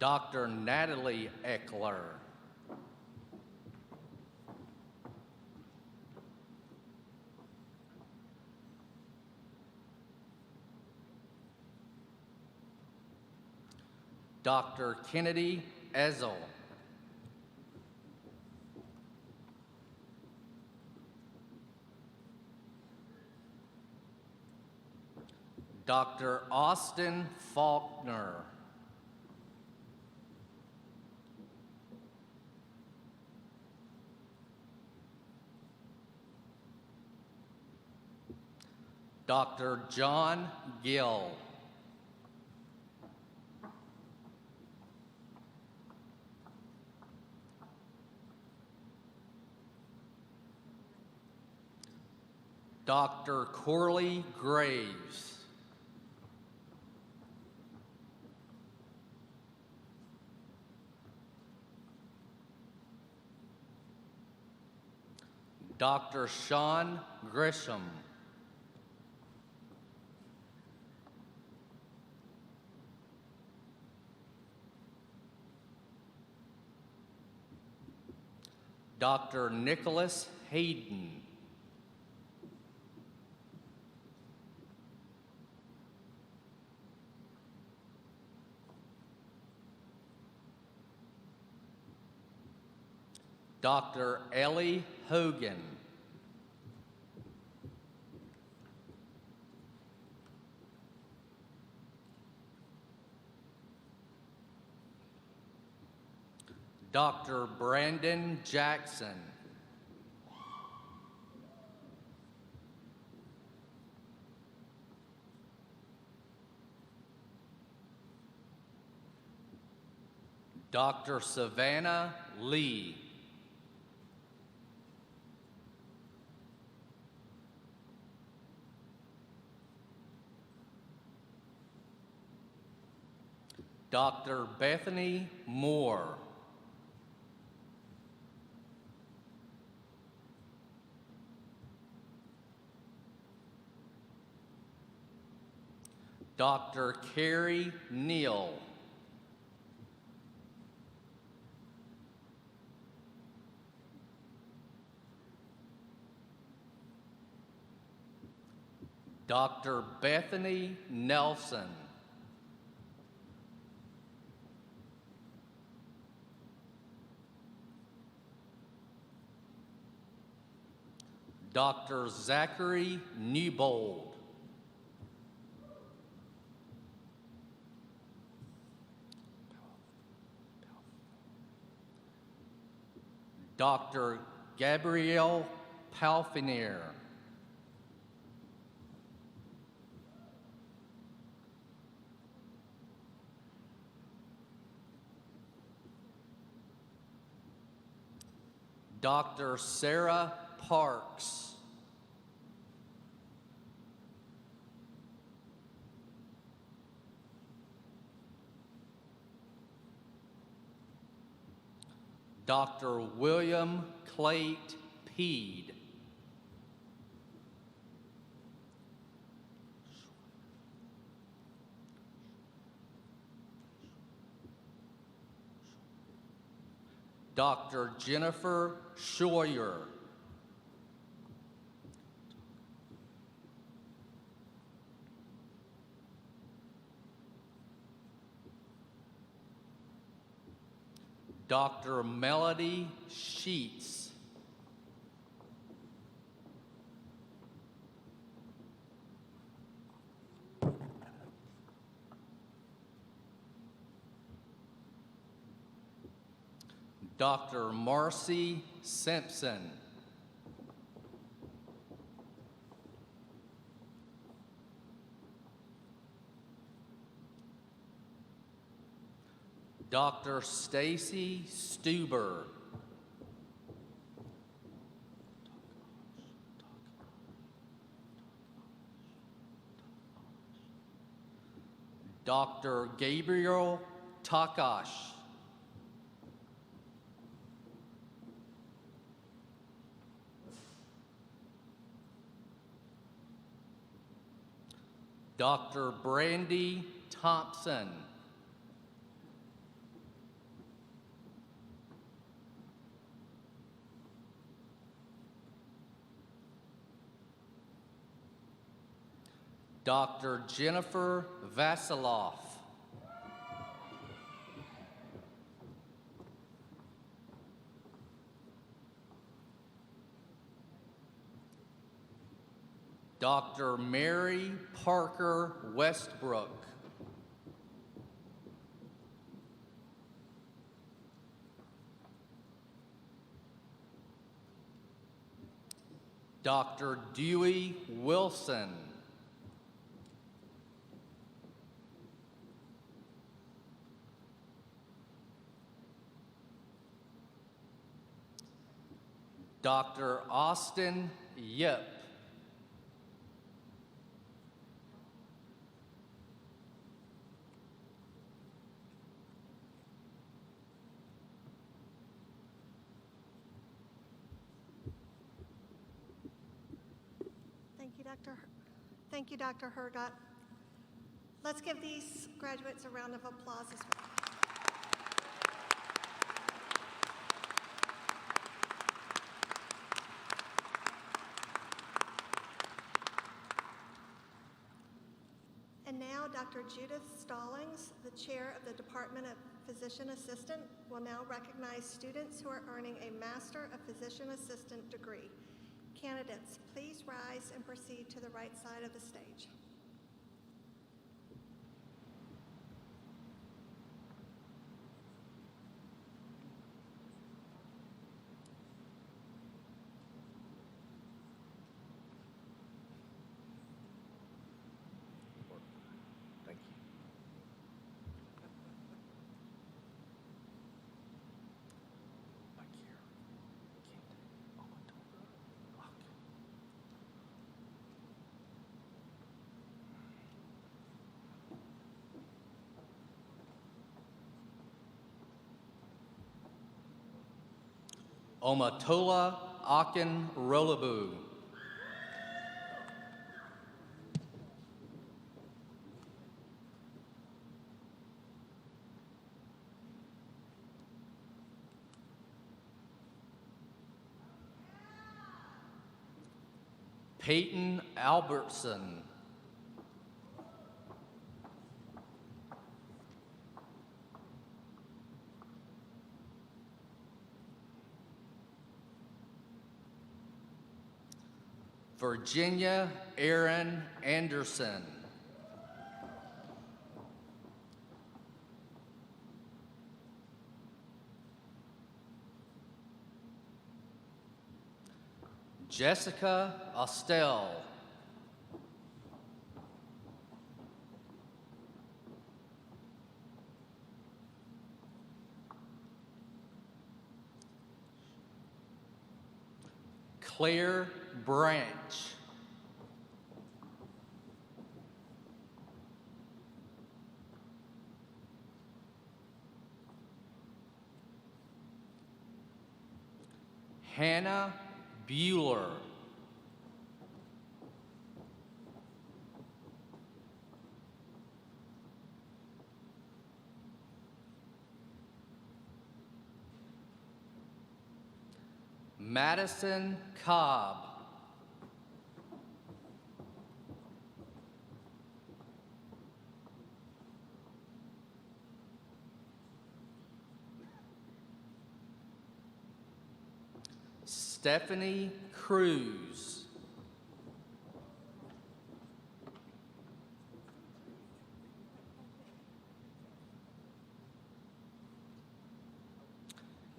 Dr. Natalie Eckler. Dr. Kennedy Essel. Dr. Austin Faulkner. Dr. John Gill. Dr. Corley Graves. Dr. Sean Grisham. Dr. Nicholas Hayden. Dr. Ellie Hogan. Dr. Brandon Jackson. Dr. Savannah Lee. Dr. Bethany Moore. Dr. Carrie Neal. Dr. Bethany Nelson. Dr. Zachary Newbold. Dr. Gabrielle Palfinier. Dr. Sarah Parks. Dr. William Clate Peed. Dr. Jennifer Scheuer. Dr. Melody Sheets. Dr. Marcy Simpson. Dr. Stacy Stuber. Dr. Gabriel Takash. Dr. Brandy Thompson. Dr. Jennifer Vasiloff. Dr. Mary Parker Westbrook. Dr. Dewey Wilson. Dr. Austin Yip. Thank you, Dr. Hergott. Let's give these graduates a round of applause as well. And now, Dr. Judith Stallings, the chair of the Department of Physician Assistant, will now recognize students who are earning a Master of Physician Assistant degree. Candidates, please rise and proceed to the right side of the stage. Thank you. Back here. Can't. Oh, don't. Lock. Omatola Akin Rolabu. Peyton Albertson. Virginia Erin Anderson. Jessica Ostel. Claire Branch. Hannah Bueller. Madison Cobb. Stephanie Cruz.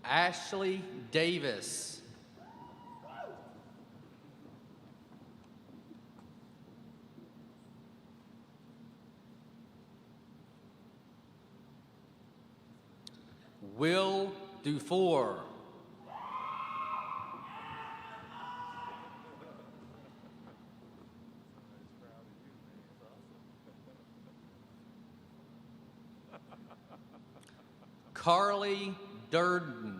Ashley Davis. Will Dufour. Carly Durden.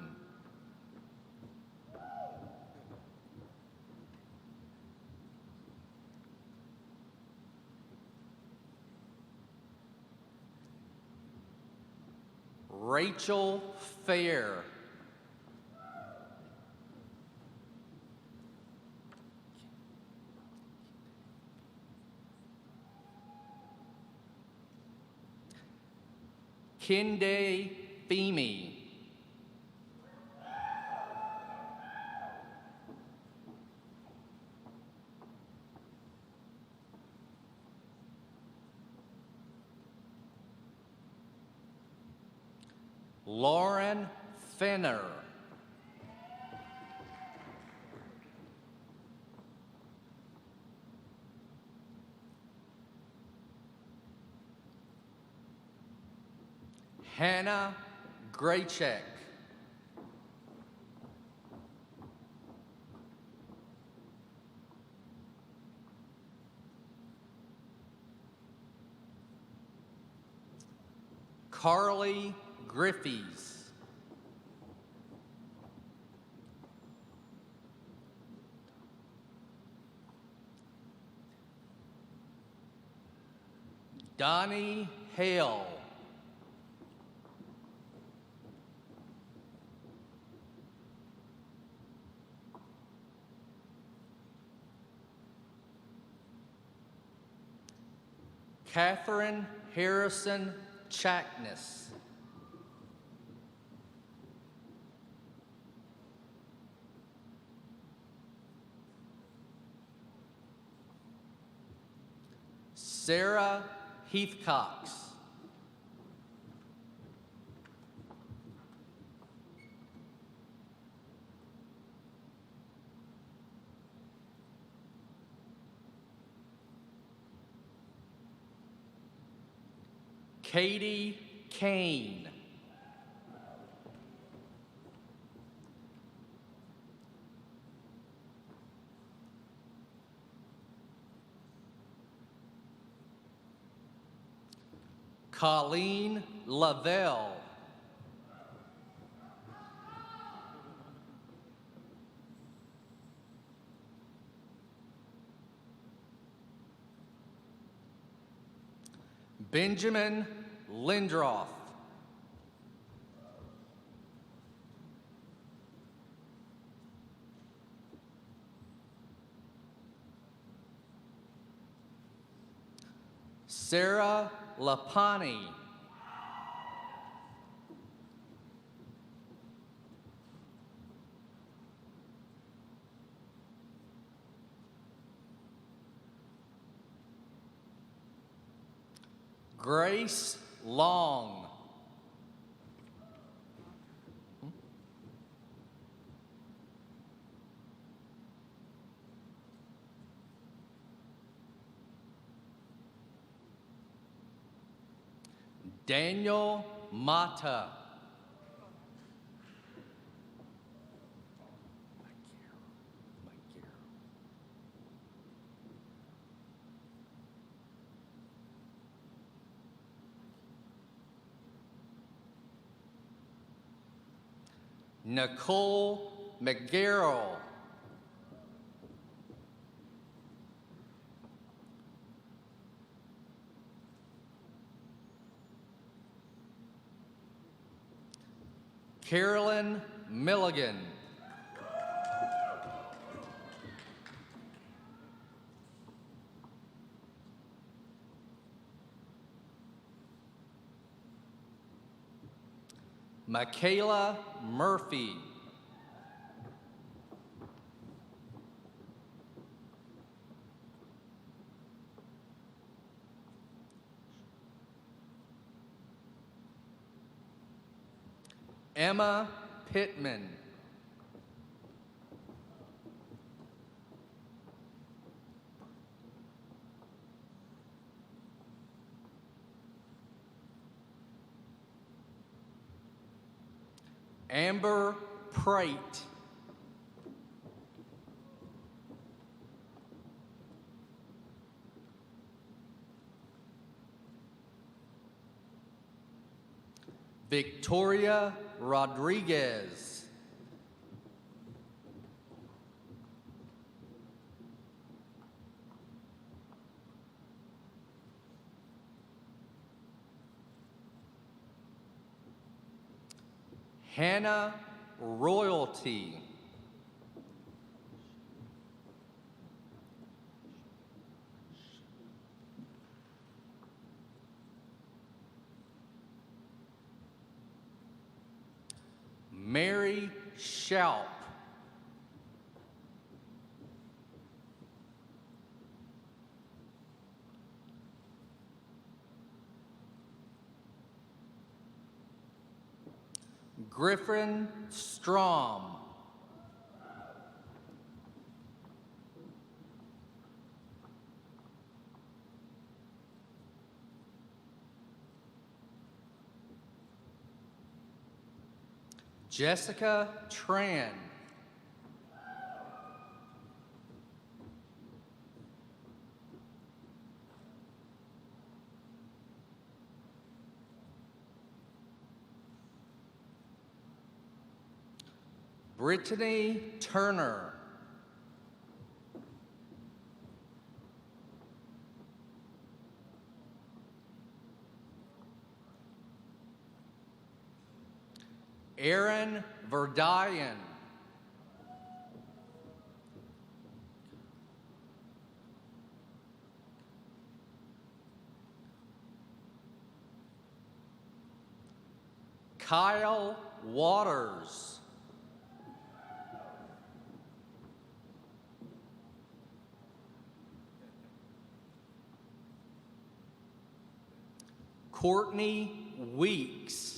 Rachel Fair. Kinde Femi. Lauren Fenner. Hannah Graycheck. Carly Griffiths. Donnie Hale. Catherine Harrison Chackness. Sarah Heathcox. Katie Kane. Colleen Lavelle. Benjamin Lindroth. Sarah Lapani. Grace Long. Daniel Mata. Nicole McGarrell. Carolyn Milligan. Michaela Murphy. Emma Pittman. Amber Prate. Victoria Rodriguez. Hannah Royalty. Mary Schaup. Griffin Strom. Jessica Tran. Brittany Turner. Aaron Verdian. Kyle Waters. Courtney Weeks.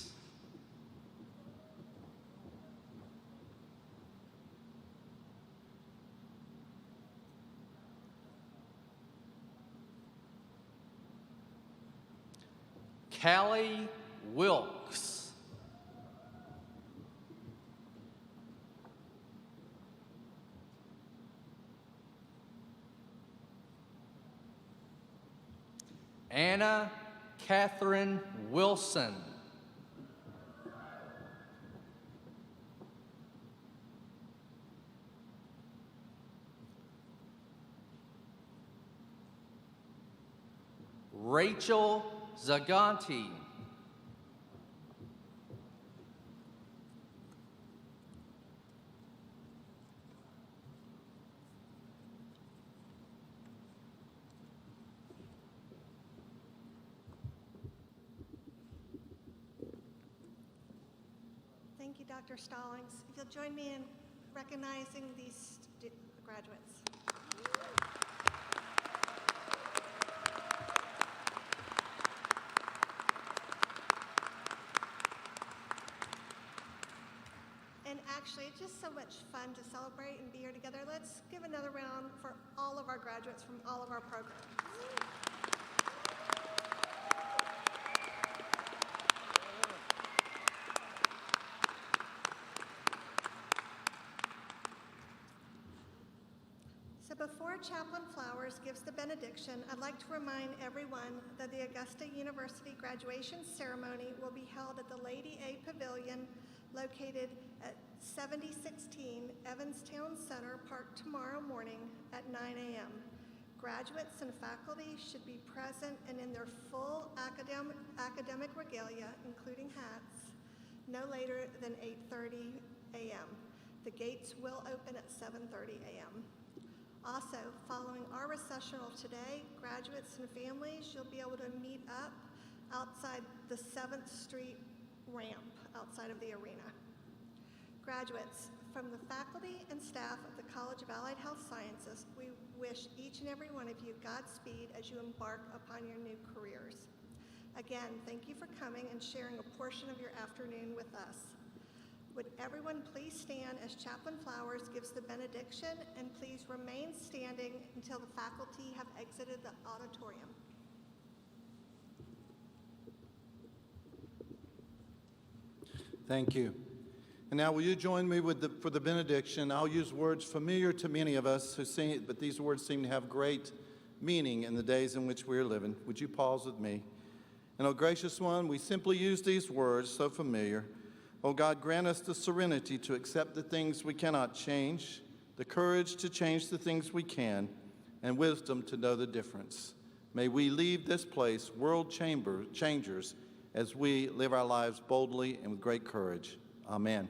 Callie Wilkes. Anna Catherine Wilson. Rachel Zaganti. Thank you, Dr. Stallings. If you'll join me in recognizing these graduates. And actually, it's just so much fun to celebrate and be here together. Let's give another round for all of our graduates from all of our programs. So before Chaplain Flowers gives the benediction, I'd like to remind everyone that the Augusta University graduation ceremony will be held at the Lady A Pavilion located at 7016 Evanstown Center Park tomorrow morning at 9 a.m. Graduates and faculty should be present and in their full academic regalia, including hats, no later than 8:30 a.m. The gates will open at 7:30 a.m. Also, following our recessional today, graduates and families, you'll be able to meet up outside the 7th Street ramp outside of the arena. Graduates, from the faculty and staff of the College of Allied Health Sciences, we wish each and every one of you Godspeed as you embark upon your new careers. Again, thank you for coming and sharing a portion of your afternoon with us. Would everyone please stand as Chaplain Flowers gives the benediction, and please remain standing until the faculty have exited the auditorium. Thank you. And now will you join me for the benediction? I'll use words familiar to many of us who sing it, but these words seem to have great meaning in the days in which we are living. Would you pause with me? And, oh, gracious one, we simply use these words so familiar. Oh, God, grant us the serenity to accept the things we cannot change, the courage to change the things we can, and wisdom to know the difference. May we leave this place world changers as we live our lives boldly and with great courage. Amen.